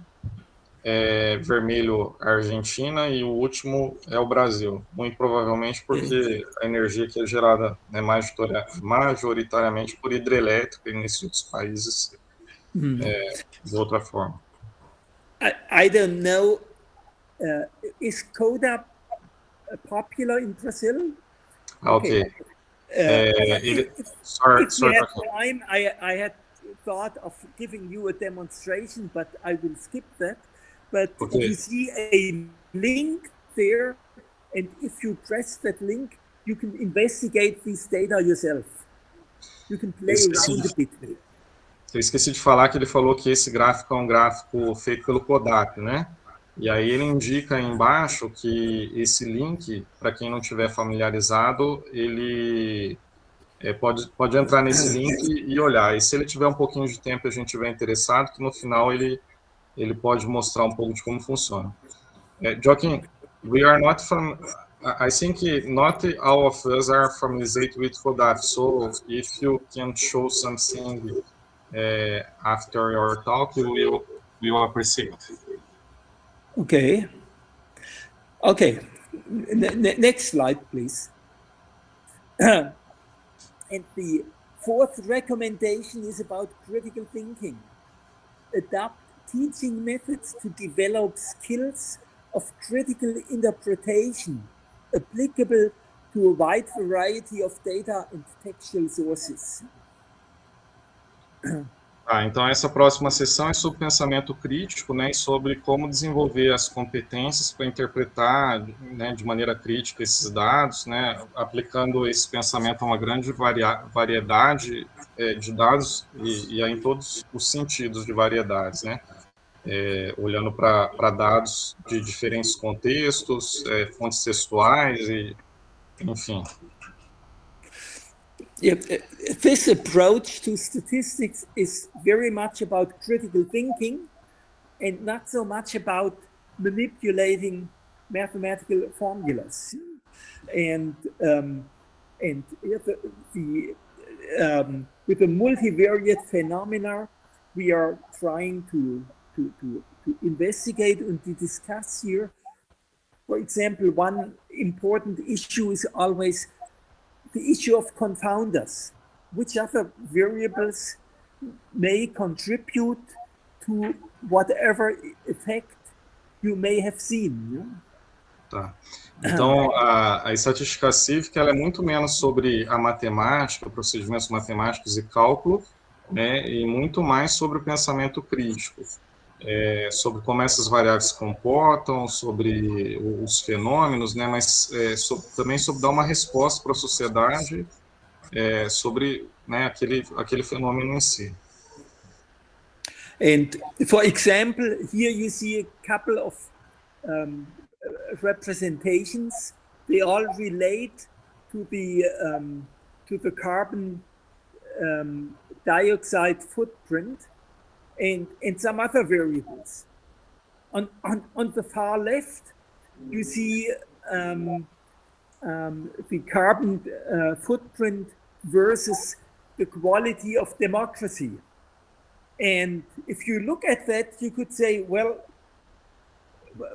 vermelho a Argentina e o último é o Brasil, muito provavelmente porque a energia que é gerada, né, majoritariamente por hidrelétrica e nesses outros países de outra forma. I don't know. Is CODA popular in Brazil? Okay. Sorry. If we had time, I had thought of giving you a demonstration, but I will skip that. But you see a link there, and if you press that link, you can investigate these data yourself. You can play around a bit with it. Eu esqueci de falar que ele falou que esse gráfico é um gráfico feito pelo Kodak, né? E aí ele indica aí embaixo que esse link, para quem não estiver familiarizado, ele pode entrar nesse link e olhar. E se ele tiver um pouquinho de tempo e a gente estiver interessado, que no final ele pode mostrar um pouco de como funciona. Joachim, we are not from... I think not all of us are familiar with Kodak, so if you can show something after your talk, we will appreciate. Okay. Okay. Next slide, please. And the fourth recommendation is about critical thinking. Adapt teaching methods to develop skills of critical interpretation applicable to a wide variety of data and textual sources. Então, essa próxima sessão é sobre pensamento crítico, né, e sobre como desenvolver as competências para interpretar, né, de maneira crítica esses dados, né, aplicando esse pensamento a uma grande variedade de dados e em todos os sentidos de variedades, né, olhando para dados de diferentes contextos, fontes textuais, e, enfim. This approach to statistics is very much about critical thinking and not so much about manipulating mathematical formulas. And with the multivariate phenomena, we are trying to investigate and to discuss here. For example, one important issue is always the issue of confounders. Which other variables may contribute to whatever effect you may have seen? Tá. Então, a estatística cívica ela é muito menos sobre a matemática, procedimentos matemáticos e cálculo, né, e muito mais sobre o pensamento crítico, sobre como essas variáveis se comportam, sobre os fenômenos, né, mas também sobre dar uma resposta para a sociedade sobre, né, aquele fenômeno em si. And for example, here you see a couple of representations. They all relate to the carbon dioxide footprint and some other variables. On the far left, you see the carbon footprint versus the quality of democracy. And if you look at that, you could say, well,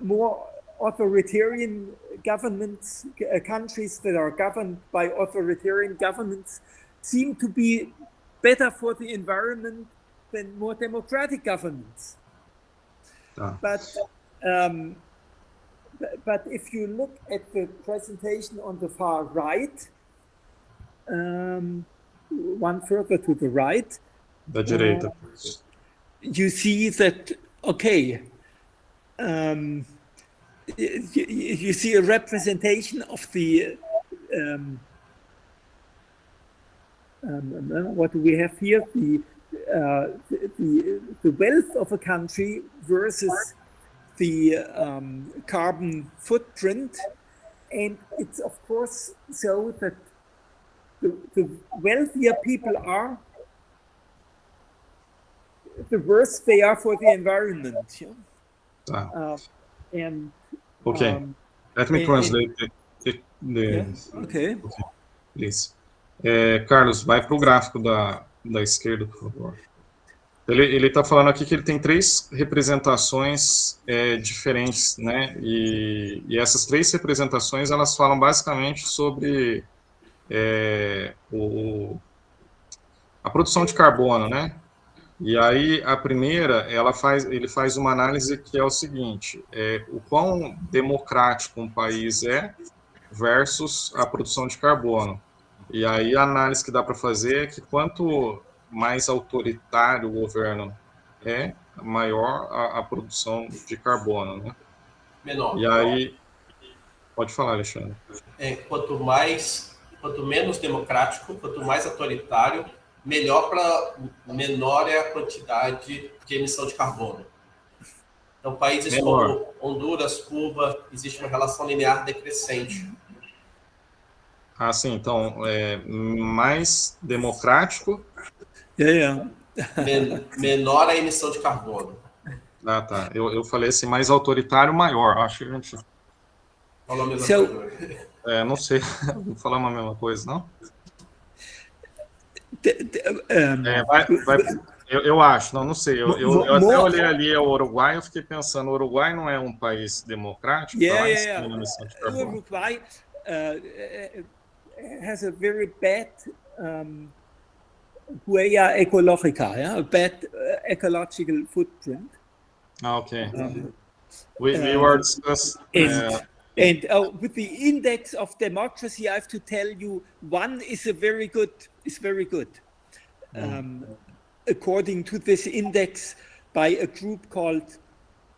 more authoritarian governments, countries that are governed by authoritarian governments, seem to be better for the environment than more democratic governments. But if you look at the presentation on the far right, one further to the right, da direita. You see that, okay, you see a representation of the, what do we have here? The wealth of a country versus the carbon footprint. And it's of course so that the wealthier people are, the worse they are for the environment. And okay, let me translate the okay. Please. Carlos, vai para o gráfico da esquerda, por favor. Ele está falando aqui que ele tem 3 representações diferentes, né? E essas 3 representações elas falam basicamente sobre a produção de carbono, né? E aí a primeira, ele faz uma análise que é o seguinte: o quão democrático um país é versus a produção de carbono. E aí a análise que dá para fazer é que quanto mais autoritário o governo maior a produção de carbono, né? Menor. E aí, pode falar, Alexandre. Quanto menos democrático, quanto mais autoritário, menor é a quantidade de emissão de carbono. Então, países menor. como Honduras, Cuba, existe uma relação linear decrescente. Ah, sim, então, mais democrático. Menor a emissão de carbono. Ah, tá. Eu falei assim, mais autoritário, maior. Acho que a gente... Falou a mesma coisa. não sei, não falamos a mesma coisa, não? Eu acho, não sei. Eu até olhei ali o Uruguai, eu fiquei pensando, o Uruguai não é um país democrático? Emissão de carbono. Uruguay has a very bad huella ecológica, a bad ecological footprint. Okay. We were discussing... And with the index of democracy, I have to tell you, one is very good. According to this index by a group called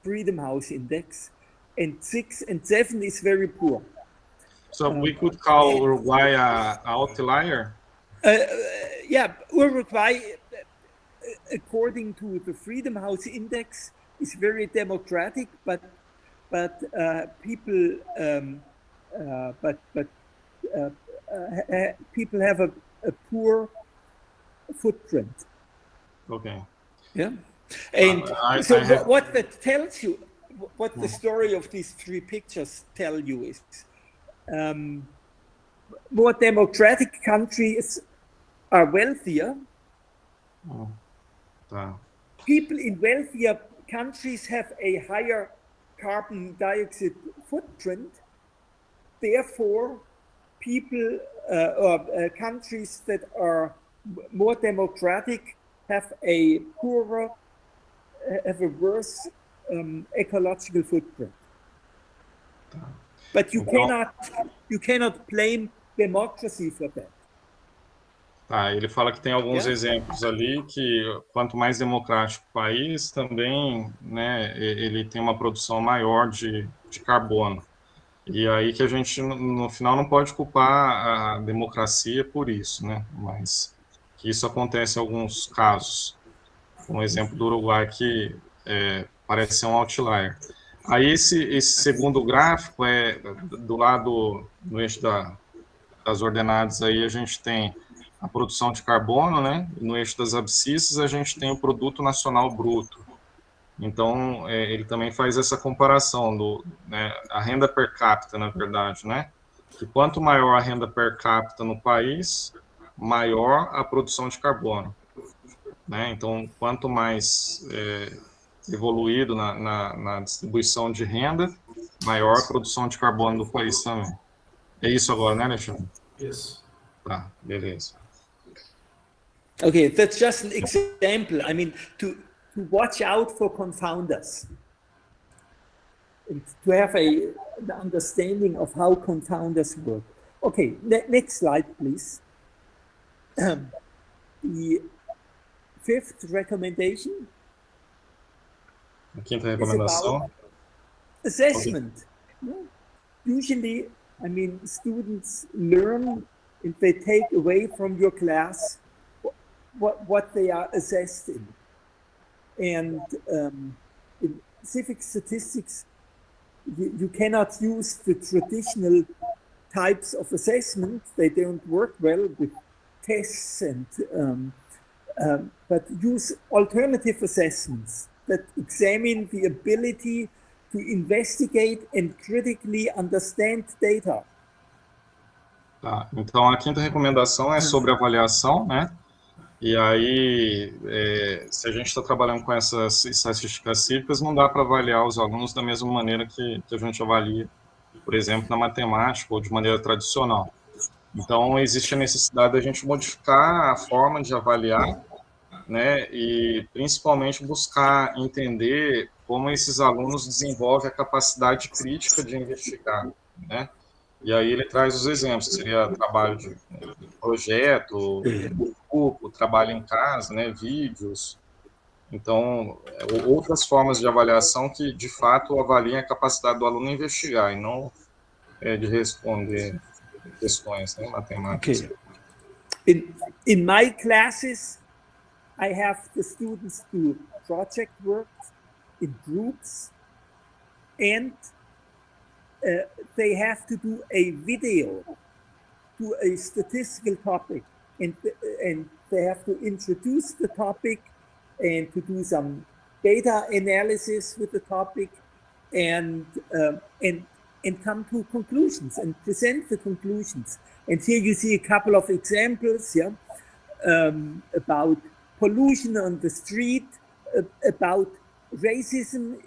Freedom House Index, and 6 and 7 is very poor. So we could call Uruguay an outlier? Uruguay, according to the Freedom House Index, is very democratic, but people people have a poor footprint. Okay. Yeah. And what that tells you, what the story of these three pictures tell you is, more democratic countries are wealthier. People in wealthier countries have a higher carbon dioxide footprint. Therefore, people or countries that are more democratic have a worse ecological footprint. But you cannot blame democracy for that. Ele fala que tem alguns exemplos ali que quanto mais democrático o país, também, né, ele tem uma produção maior de carbono. E aí que a gente, no final, não pode culpar a democracia por isso, né, mas que isso acontece em alguns casos. Um exemplo do Uruguai que parece ser um outlier. Aí esse segundo gráfico do lado, no eixo das ordenadas, aí a gente tem a produção de carbono, né? E no eixo das abscissas a gente tem o produto nacional bruto. Então, ele também faz essa comparação né, a renda per capita, na verdade, né? Que quanto maior a renda per capita no país, maior a produção de carbono, né? Então, quanto mais evoluído na distribuição de renda, maior a produção de carbono do país também. É isso agora, né, Alexandre? Isso. Tá, beleza. Okay, that's just an example. I mean, to watch out for confounders and to have an understanding of how confounders work. Okay, next slide, please. The fifth recommendation. A quinta recomendação. Assessment. Okay. Usually, I mean, students learn if they take away from your class what they are assessed in. And in civic statistics, you cannot use the traditional types of assessment. They don't work well with tests and but use alternative assessments that examine the ability to investigate and critically understand data. Tá, então a quinta recomendação é sobre avaliação, né? E aí, se a gente está trabalhando com essas estatísticas cívicas, não dá para avaliar os alunos da mesma maneira que a gente avalia, por exemplo, na matemática ou de maneira tradicional. Então, existe a necessidade da gente modificar a forma de avaliar, né? E principalmente buscar entender como esses alunos desenvolvem a capacidade crítica de investigar, né? E aí ele traz os exemplos, que seria trabalho de projeto, grupo, trabalho em casa, né, vídeos. Então, outras formas de avaliação que, de fato, avaliem a capacidade do aluno investigar e não de responder questões, né, matemáticas. Okay. in my classes, I have the students do project work in groups, and they have to do a video to a statistical topic, and they have to introduce the topic and to do some data analysis with the topic, and come to conclusions and present the conclusions. And here you see a couple of examples, yeah, about pollution on the street, about racism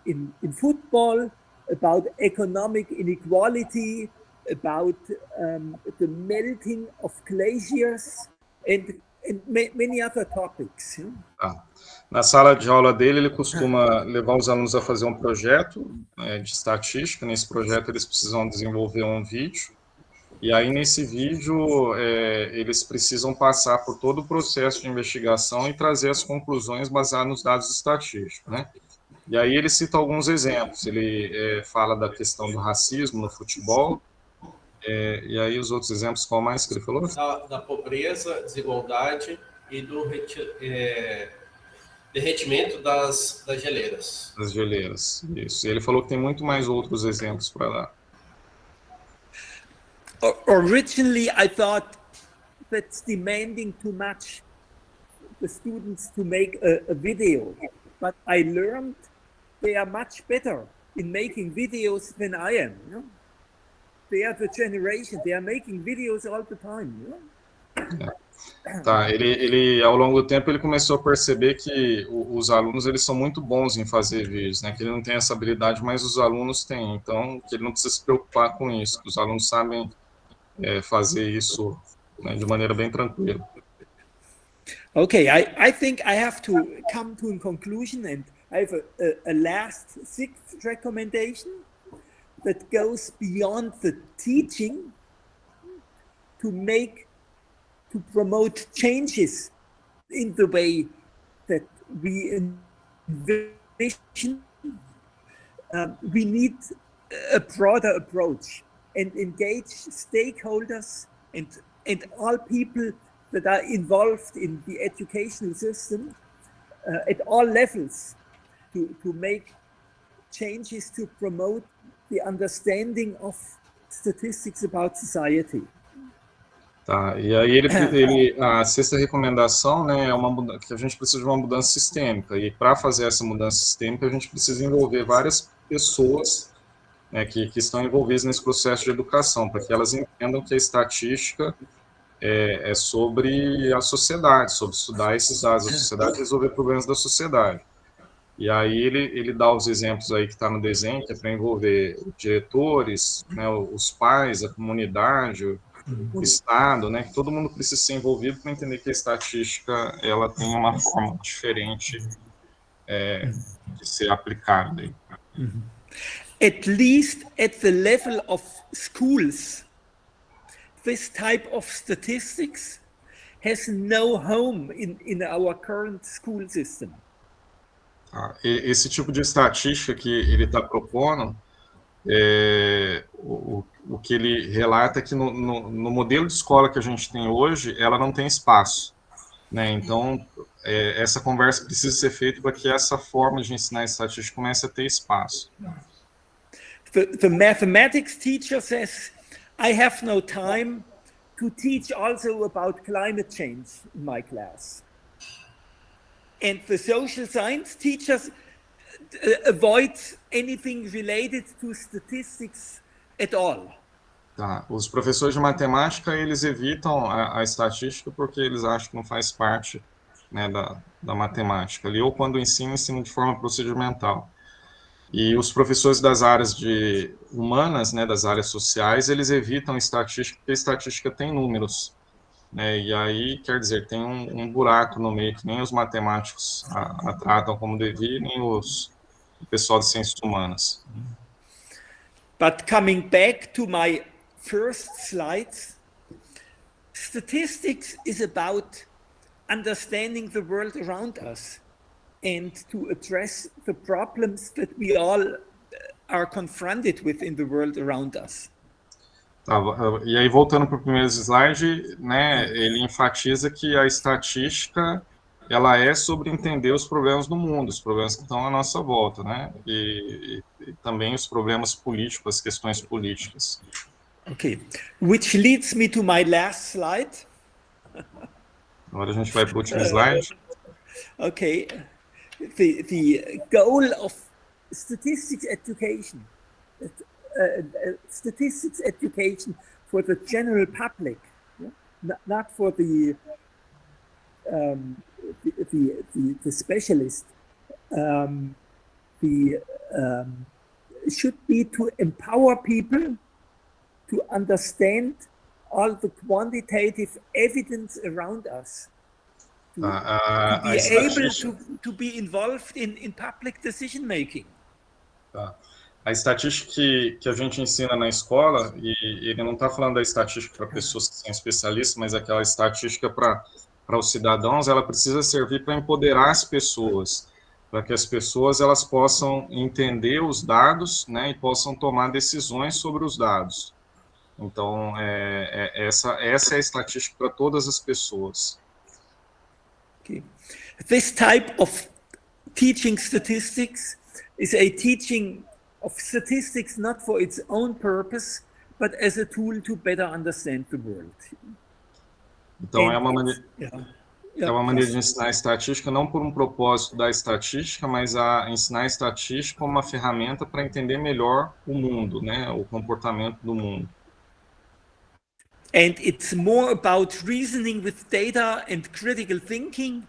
in football, about economic inequality, about the melting of glaciers, and many other topics. Yeah? Tá. Na sala de aula dele, ele costuma levar os alunos a fazer um projeto de estatística. Nesse projeto, eles precisam desenvolver um vídeo. E aí, nesse vídeo, eles precisam passar por todo o processo de investigação e trazer as conclusões baseadas nos dados estatísticos, né? E aí ele cita alguns exemplos. Ele fala da questão do racismo no futebol. E aí os outros exemplos, qual mais que ele falou? Da pobreza, desigualdade e do derretimento das geleiras. Das geleiras, isso. E ele falou que tem muito mais outros exemplos para dar. Originally, I thought that's demanding too much the students to make a video, but I learned they are much better in making videos than I am. You know? They are the generation, they are making videos all the time. You know? Tá, ele ao longo do tempo ele começou a perceber que os alunos eles são muito bons em fazer vídeos, né? Que ele não tem essa habilidade, mas os alunos têm. Então, que ele não precisa se preocupar com isso. Que os alunos sabem fazer isso, né, de maneira bem tranquila. Okay, I think I have to come to a conclusion, and I have a last sixth recommendation that goes beyond the teaching to promote changes in the way that we envision. We need a broader approach and engage stakeholders and all people that are involved in the educational system at all levels to make changes to promote the understanding of statistics about society. Tá, e aí a sexta recomendação, né, é que a gente precisa de uma mudança sistêmica, e para fazer essa mudança sistêmica a gente precisa envolver várias pessoas, né, que estão envolvidas nesse processo de educação, para que elas entendam que a estatística é sobre a sociedade, sobre estudar esses dados da sociedade e resolver problemas da sociedade. E aí ele dá os exemplos aí que está no desenho, que é para envolver diretores, né, os pais, a comunidade, o Estado, né, que todo mundo precisa ser envolvido para entender que a estatística ela tem uma forma diferente de ser aplicada. At least at the level of schools, this type of statistics has no home in our current school system. Esse tipo de estatística que ele está propondo, o que ele relata é que no modelo de escola que a gente tem hoje, ela não tem espaço, né? Então, essa conversa precisa ser feita para que essa forma de ensinar estatística comece a ter espaço. The mathematics teacher says, I have no time to teach also about climate change in my class. And the social science teachers avoid anything related to statistics at all. Tá. Os professores de matemática, eles evitam a estatística porque eles acham que não faz parte, né, da matemática. Ali, ou quando ensinam de forma procedimental. E os professores das áreas humanas, né, das áreas sociais, eles evitam estatística porque a estatística tem números. Né, e aí, quer dizer, tem um buraco no meio que nem os matemáticos a tratam como devia, nem o pessoal de ciências humanas. But coming back to my first slides, statistics is about understanding the world around us and to address the problems that we all are confronted with in the world around us. Tá, e aí, voltando para o primeiro slide, né, ele enfatiza que a estatística, ela é sobre entender os problemas do mundo, os problemas que estão à nossa volta, né, e também os problemas políticos, as questões políticas. Okay, which leads me to my last slide. Agora a gente vai para o último slide. Okay, the goal of statistics education for the general public, yeah? not for the specialist, should be to empower people to understand all the quantitative evidence around us, to be able to be involved in public decision making. Tá. A estatística que a gente ensina na escola, e ele não está falando da estatística para pessoas que são especialistas, mas aquela estatística para os cidadãos, ela precisa servir para empoderar as pessoas, para que as pessoas elas possam entender os dados, né, e possam tomar decisões sobre os dados. Então, essa é a estatística para todas as pessoas. Okay. This type of teaching statistics is a teaching of statistics not for its own purpose, but as a tool to better understand the world. Então, é uma maneira de ensinar a estatística não por um propósito da estatística, mas a ensinar a estatística como uma ferramenta para entender melhor o mundo, né, o comportamento do mundo. And it's more about reasoning with data and critical thinking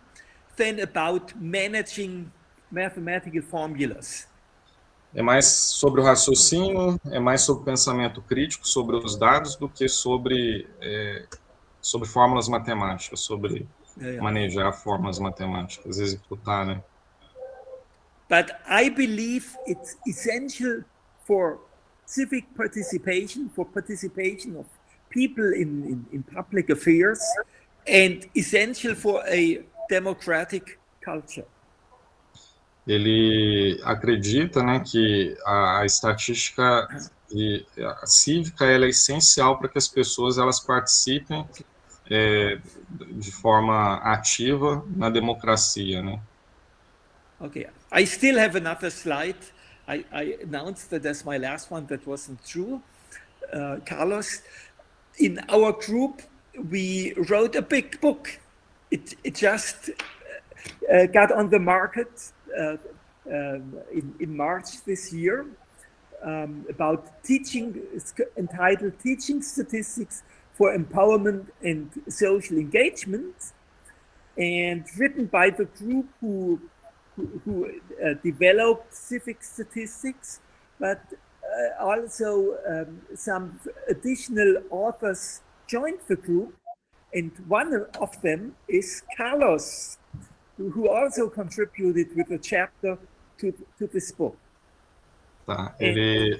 than about managing mathematical formulas. É mais sobre o raciocínio, é mais sobre o pensamento crítico, sobre os dados, do que sobre fórmulas matemáticas, sobre manejar fórmulas matemáticas, executar, né? But I believe it's essential for civic participation, for participation of people in public affairs, and essential for a democratic culture. Ele acredita, né, que a estatística a cívica ela é essencial para que as pessoas elas participem de forma ativa na democracia, né? Okay, I still have another slide. I announced that as my last one. That wasn't true, Carlos. In our group, we wrote a big book. It just got on the market in March this year, about teaching. It's entitled "Teaching Statistics for Empowerment and Social Engagement," and written by the group who developed civic statistics, but also some additional authors joined the group, and one of them is Carlos, who also contributed with a chapter to this book. Tá, ele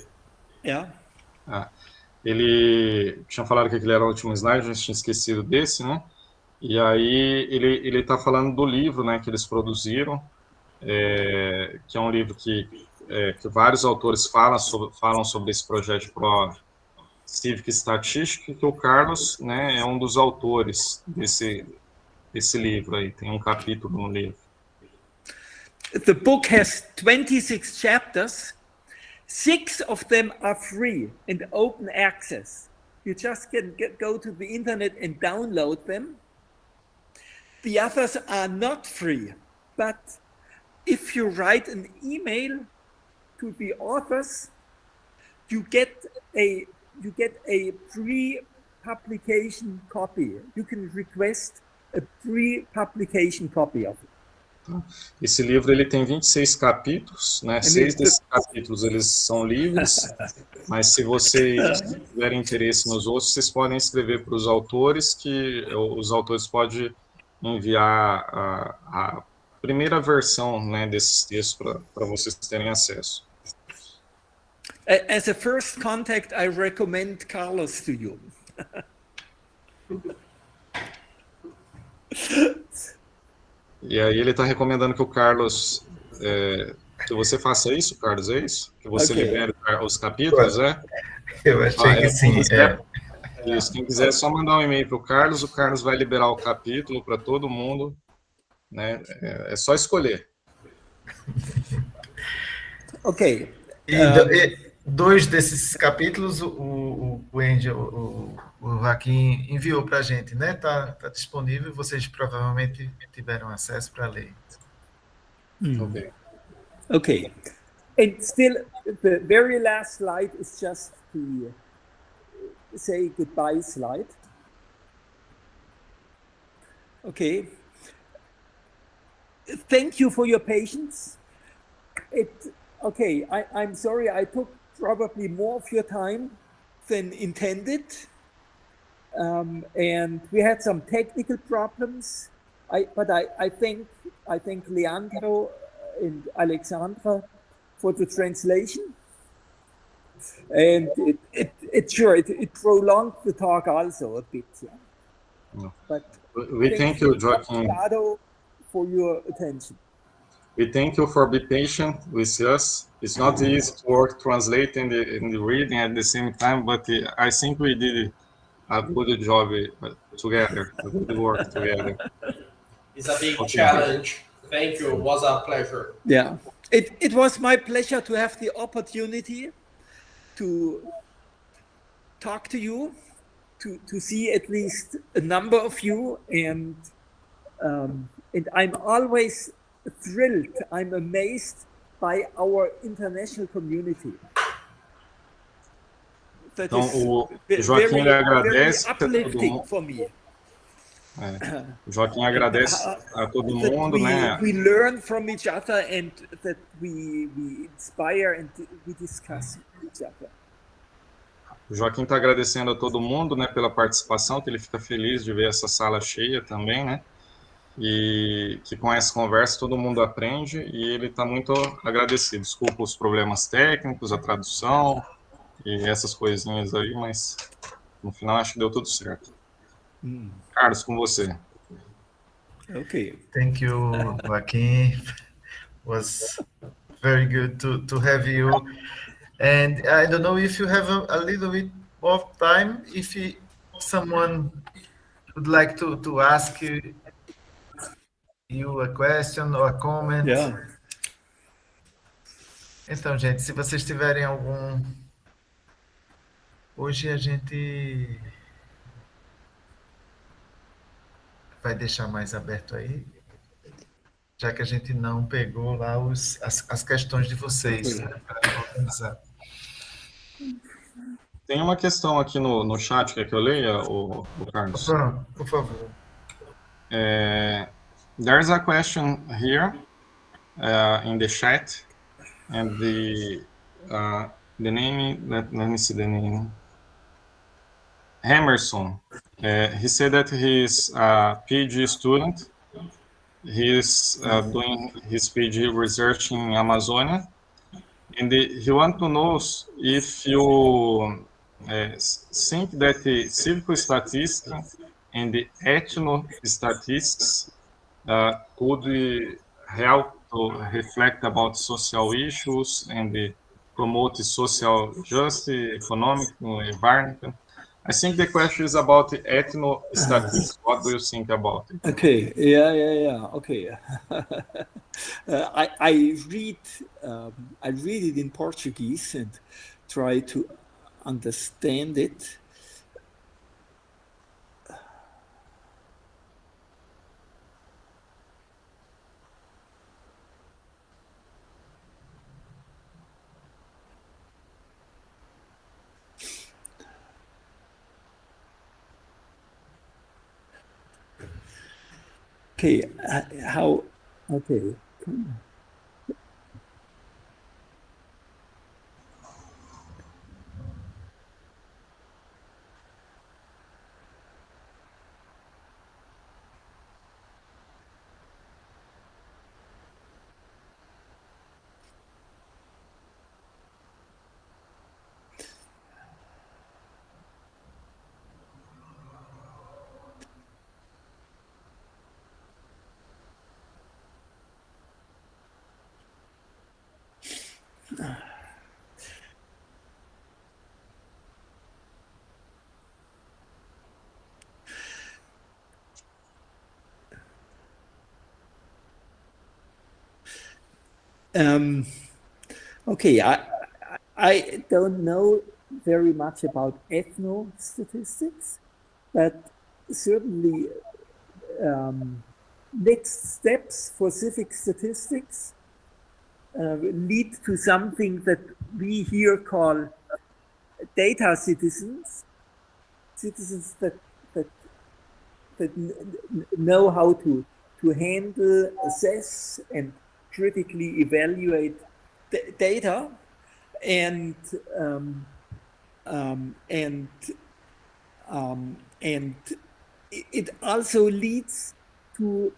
tinha falado que aquele era o último slide, a gente tinha esquecido desse, né? E aí ele está falando do livro, né, que eles produziram, que é um livro que vários autores falam sobre esse projeto Pro Civic Estatística, que o Carlos, né, é um dos autores desse livro aí, tem um capítulo no livro. The book has 26 chapters. 6 of them are free and open access. You just can go to the internet and download them. The others are not free, but if you write an email to the authors, you get a pre-publication copy. You can request a pre-publication copy of it. Esse livro ele tem 26 capítulos, né? 6 desses capítulos eles são livres, mas se vocês tiverem interesse nos outros, vocês podem escrever para os autores, que os autores podem enviar a primeira versão, né, desses textos para vocês terem acesso. As a first contact, I recommend Carlos to you. E aí ele está recomendando que o Carlos, que você faça isso, Carlos, é isso? Que você libere os capítulos, Eu achei que sim. Isso, quem quiser é só mandar um e-mail para o Carlos vai liberar o capítulo para todo mundo, né? É só escolher. Okay. E dois desses capítulos o Engel, o Joachim enviou para a gente, né? Tá disponível, vocês provavelmente tiveram acesso para ler. Okay. And still, the very last slide is just the say goodbye slide. Okay. Thank you for your patience. I'm sorry I took probably more of your time than intended. And we had some technical problems. I thank Leandro and Alexandra for the translation. And it prolonged the talk also a bit. Yeah. No. But we thank you, Joachim, for your attention. We thank you for being patient with us. It's not easy to work translating the reading at the same time, but I think we did a good job together, a good work together. It's a big challenge. Thank you. It was a pleasure. Yeah, it was my pleasure to have the opportunity to talk to you, to see at least a number of you, and I'm always thrilled. I'm amazed by our international community. That então, o Joachim agradece a todo mundo. For me. O Joachim agradece a todo mundo, né? We learn from each other and that we inspire and we discuss each other. O Joachim está agradecendo a todo mundo, né, pela participação, que ele fica feliz de ver essa sala cheia também, né? E que com essa conversa todo mundo aprende e ele está muito agradecido. Desculpa os problemas técnicos, a tradução e essas coisinhas aí, mas no final acho que deu tudo certo. Carlos, com você. Okay. Thank you, Joachim. Was very good to have you. And I don't know if you have a little bit of time, if someone would like to ask you a question or a comment. Yeah. Então, gente, se vocês tiverem algum... Hoje a gente vai deixar mais aberto aí, já que a gente não pegou lá as questões de vocês, né, para organizar. Tem uma questão aqui no chat, quer que eu leia, o Carlos? Por favor. There's a question here in the chat, and the name, let me see the name. Emerson. He said that he's a PhD student. He's doing his PhD research in Amazonia, and he wants to know if you think that the civic statistics and the ethno-statistics could help to reflect about social issues and promote social justice, economic, environmental. I think the question is about the ethno-statistics. What do you think about it? Okay. Yeah. Okay. I read it in Portuguese and try to understand it. Okay, how? Okay. Okay, I don't know very much about ethnostatistics, but certainly next steps for civic statistics lead to something that we here call data citizens, citizens that know how to handle, assess, and critically evaluate data, and it also leads to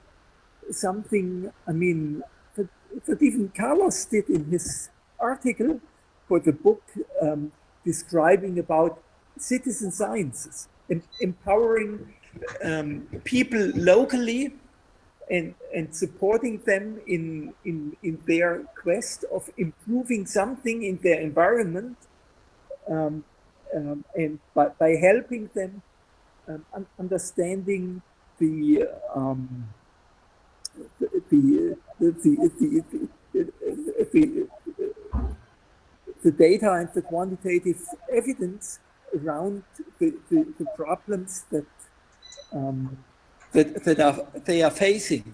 something, I mean, that even Carlos did in his article for the book describing about citizen sciences, empowering people locally and supporting them in their quest of improving something in their environment, and by helping them understanding the data and the quantitative evidence around the problems that they are facing.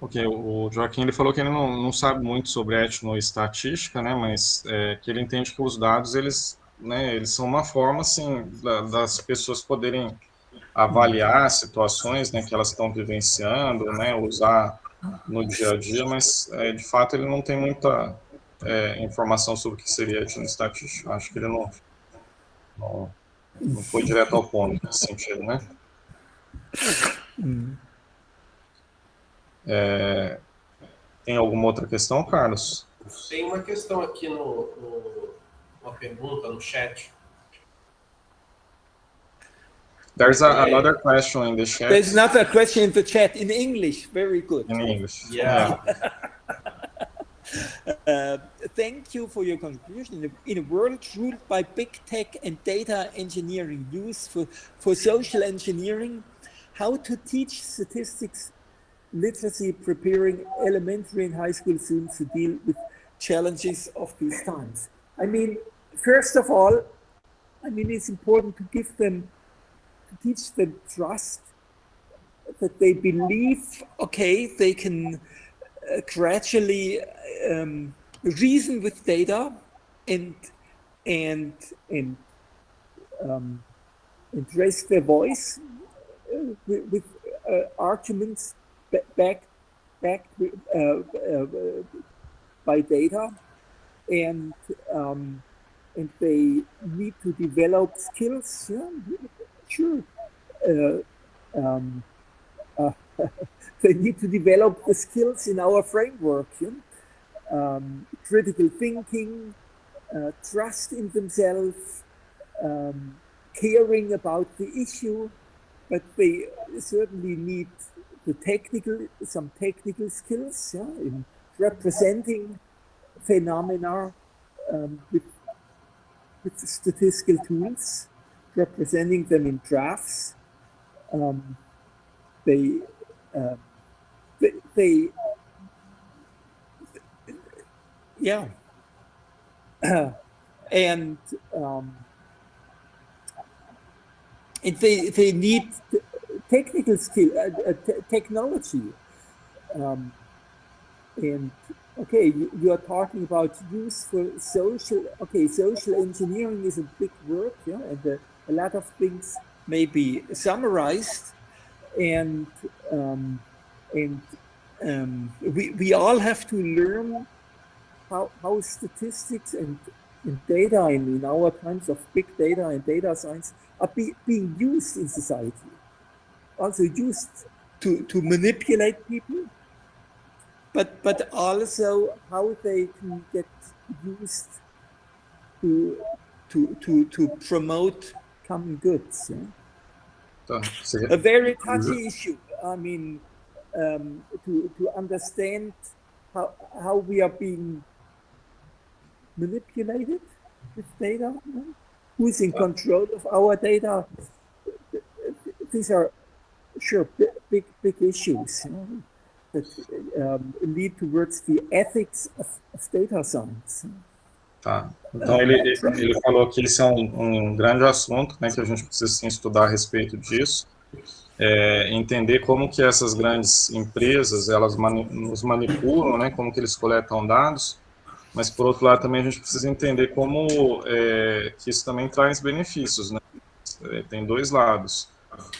Ok, o Joachim ele falou que ele não sabe muito sobre etnoestatística, né, mas que ele entende que os dados eles são uma forma assim das pessoas poderem avaliar situações, né, que elas estão vivenciando, né, usar no dia a dia, mas de fato ele não tem muita informação sobre o que seria etnoestatística. Acho que ele não foi direto ao ponto nesse sentido, né? Tem alguma outra questão, Carlos? Tem uma questão aqui uma pergunta no chat. There's another question in the chat. There's another question in the chat in English. Very good. In English. Yeah. Thank you for your contribution. In a world ruled by big tech and data engineering used for social engineering, how to teach statistics literacy, preparing elementary and high school students to deal with challenges of these times. I mean, first of all, I mean, it's important to teach them trust, that they believe, okay, they can gradually reason with data and raise their voice with arguments backed by data, and they need to develop skills. Yeah, sure. They need to develop the skills in our framework. Yeah? Critical thinking, trust in themselves, caring about the issue, but they certainly need some technical skills, yeah, in representing phenomena with statistical tools, representing them in graphs. Yeah, and they need technical skill, technology, and okay, you are talking about use for social. Okay, social engineering is a big word, yeah, and a lot of things may be summarized, and we all have to learn how statistics and data in our times of big data and data science are being used in society. Also used to manipulate people, but also how they can get used to promote common goods. Yeah? A very touchy issue. I mean, to understand how we are being manipulated with data, who's in control of our data. These are sure big issues. lead towards the ethics of data science. Tá. Então, ele falou que esse é um grande assunto, né, que a gente precisa sim, estudar a respeito disso, entender como que essas grandes empresas, elas nos manipulam, né, como que eles coletam dados, mas, por outro lado, também a gente precisa entender como que isso também traz benefícios, né? Tem dois lados.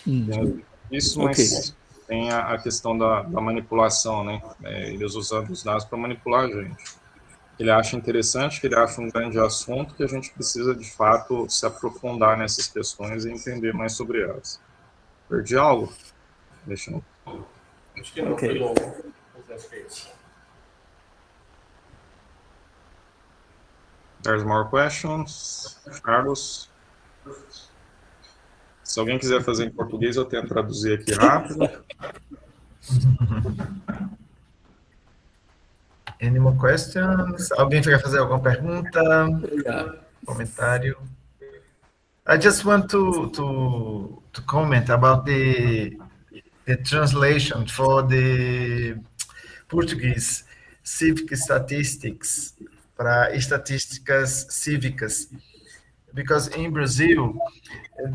Tem isso, mas tem a questão da manipulação, né? Eles usando os dados para manipular a gente. Ele acha interessante, que ele acha um grande assunto, que a gente precisa, de fato, se aprofundar nessas questões e entender mais sobre elas. Perdi algo? Deixa eu... Acho que não foi longo. Acho que é isso. There's more questions. Carlos? Se alguém quiser fazer em português, eu tento traduzir aqui rápido. Any more questions? Alguém quer fazer alguma pergunta? Comentário? I just want to comment about the translation for the Portuguese civic statistics para estatísticas cívicas, because in Brazil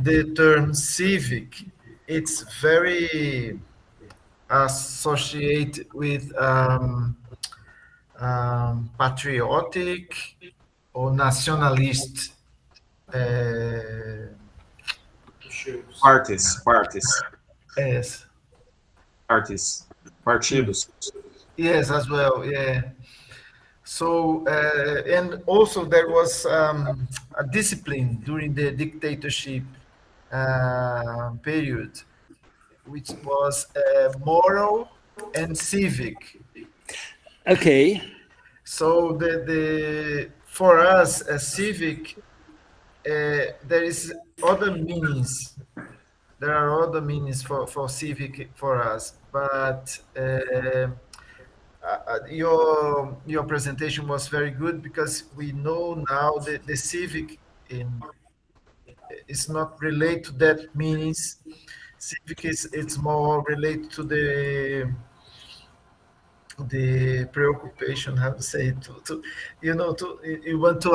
the term civic, it's very associated with patriotic or nationalist Parties. Yes. Parties. Partidos. Yes, as well, yeah. So, and also there was a discipline during the dictatorship period, which was moral and civic. Okay. So for us, a civic, there is other meanings. There are other meanings for civic for us, but your presentation was very good, because we know now that the civic is not related to that meanings. Civic it's more related to the preoccupation, how to say it, you want to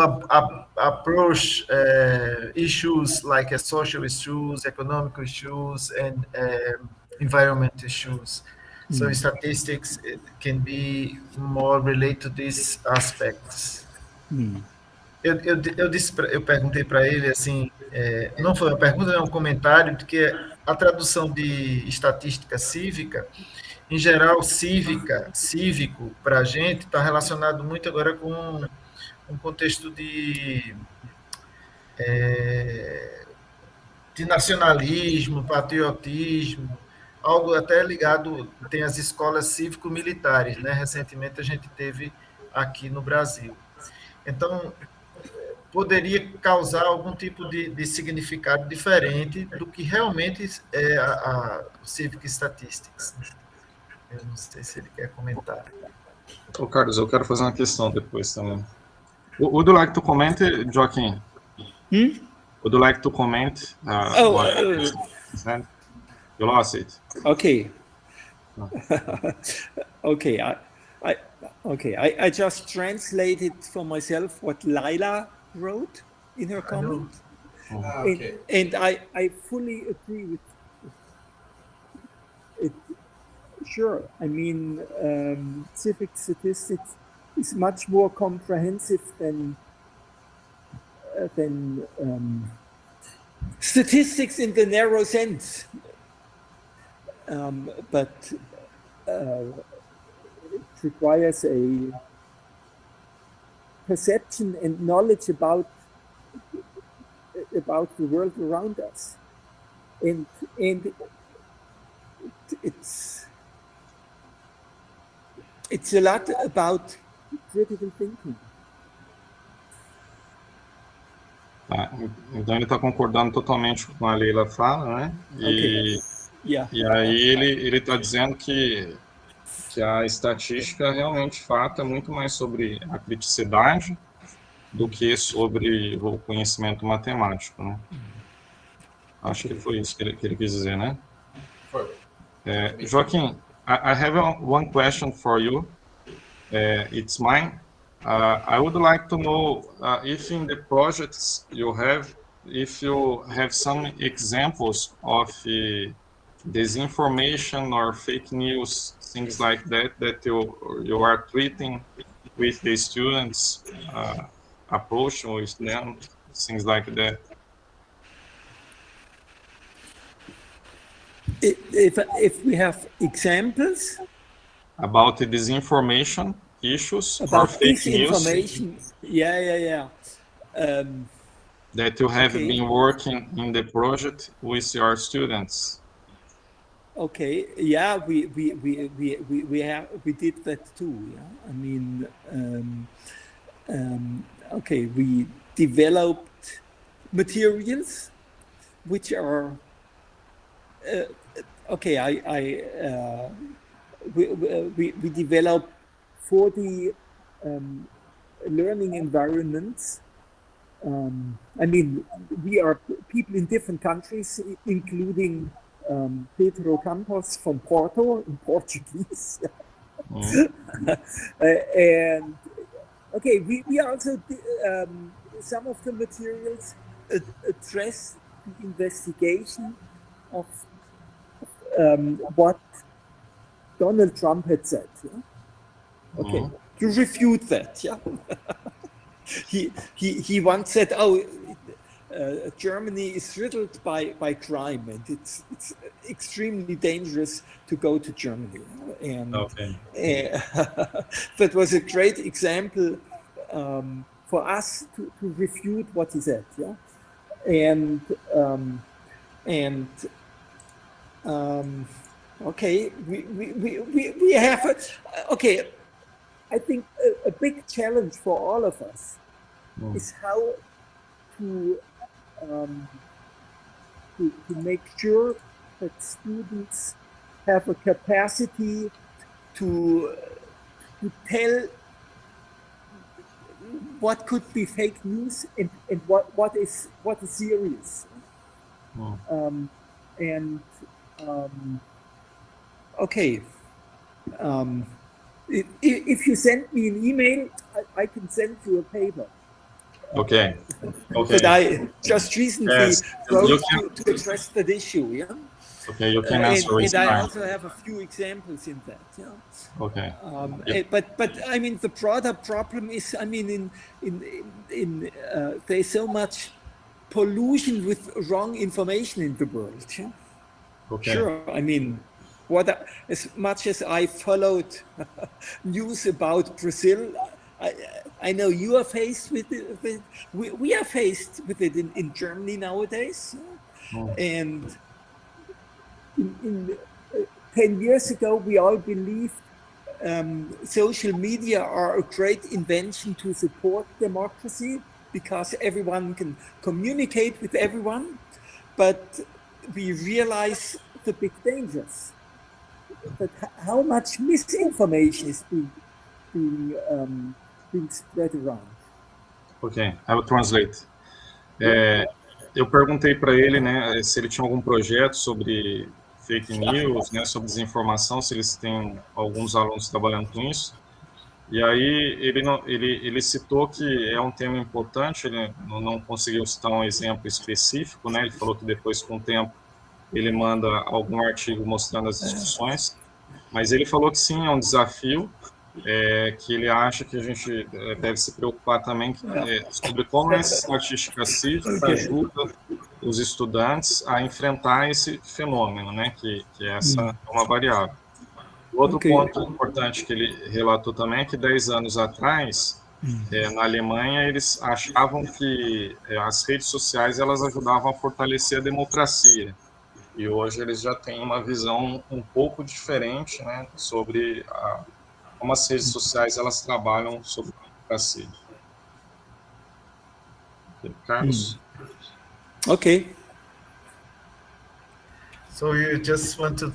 approach issues like social issues, economic issues, and environment issues. So statistics can be more related to these aspects. Eu perguntei para ele assim, não foi uma pergunta, é um comentário, porque a tradução de estatística cívica, em geral, cívico, para a gente, está relacionado muito agora com um contexto de nacionalismo, patriotismo, algo até ligado, tem as escolas cívico-militares, né? Recentemente a gente teve aqui no Brasil. Então, poderia causar algum tipo de significado diferente do que realmente é o Civic Statistics. Eu não sei se ele quer comentar. Ô, Carlos, eu quero fazer uma questão depois também. Would you like to comment, Joachim? Would you like to comment? You lost it. Okay. I just translated for myself what Laila wrote in her comment. Okay. And I fully agree with it. Sure, I mean, civic statistics is much more comprehensive than statistics in the narrow sense. But it requires a perception and knowledge about the world around us, and it's a lot about critical thinking. Então ele está concordando totalmente com o que a Leila fala, né? E aí ele está dizendo que a estatística realmente, de fato, é muito mais sobre a criticidade do que sobre o conhecimento matemático, né? Acho que foi isso que ele quis dizer, né? Foi. Joaquim, I have one question for you. It's mine. I would like to know if in the projects you have, if you have some examples of disinformation or fake news, things like that, that you are treating with the students, approaching with them, things like that. If we have examples about the disinformation issues about or fake disinformation, news, that you have been working in the project with your students. Okay, yeah, we did that too. Yeah, I mean, okay, we developed materials which are okay. We developed 40 learning environments. I mean, we are people in different countries, including Pedro Campos from Porto in Portuguese. And okay, we also some of the materials address the investigation of what Donald Trump had said. Yeah? Okay, to refute that. Yeah, he once said, "Oh, Germany is riddled by crime, and it's extremely dangerous to go to Germany." And that was a great example for us to refute what he said. Yeah, okay, we have okay. I think a big challenge for all of us is how to make sure that students have a capacity to tell what could be fake news and what is serious. Okay. If you send me an email, I can send you a paper. Okay. But I just recently wrote to address that issue. Yeah. Okay, you can answer. And I also have a few examples in that. Yeah. Okay. But I mean, the broader problem is, I mean, there's so much pollution with wrong information in the world. Yeah? Okay. Sure. I mean, as much as I followed news about Brazil, I know you are faced with it. We are faced with it in Germany nowadays. And in 10 years ago, we all believed social media are a great invention to support democracy because everyone can communicate with everyone. But we realize the big dangers. That how much misinformation is being spread around. Ok, I will translate. Eu perguntei para ele, né, se ele tinha algum projeto sobre fake news, né, sobre desinformação, se eles têm alguns alunos trabalhando com isso. E aí ele citou que é um tema importante, ele não conseguiu citar um exemplo específico, né, ele falou que depois, com o tempo, ele manda algum artigo mostrando as discussões, mas ele falou que sim, é um desafio, que ele acha que a gente deve se preocupar também sobre como a estatística cívica ajuda os estudantes a enfrentar esse fenômeno, né, que essa é uma variável. Outro ponto importante que ele relatou também é que 10 anos atrás, na Alemanha, eles achavam que as redes sociais elas ajudavam a fortalecer a democracia. E hoje eles já têm uma visão um pouco diferente, né, sobre como as redes sociais elas trabalham sobre a democracia. Okay, Carlos? Okay. So you just want to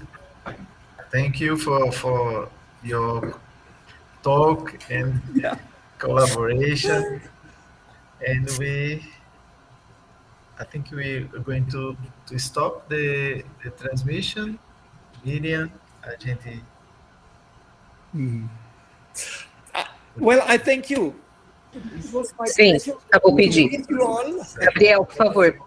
thank you for your talk and collaboration. And I think we are going to stop the transmission. Miriam, a gente Well, I thank you. It was my Sim, pleasure eu vou to pedir. meet you all. Gabriel, por favor.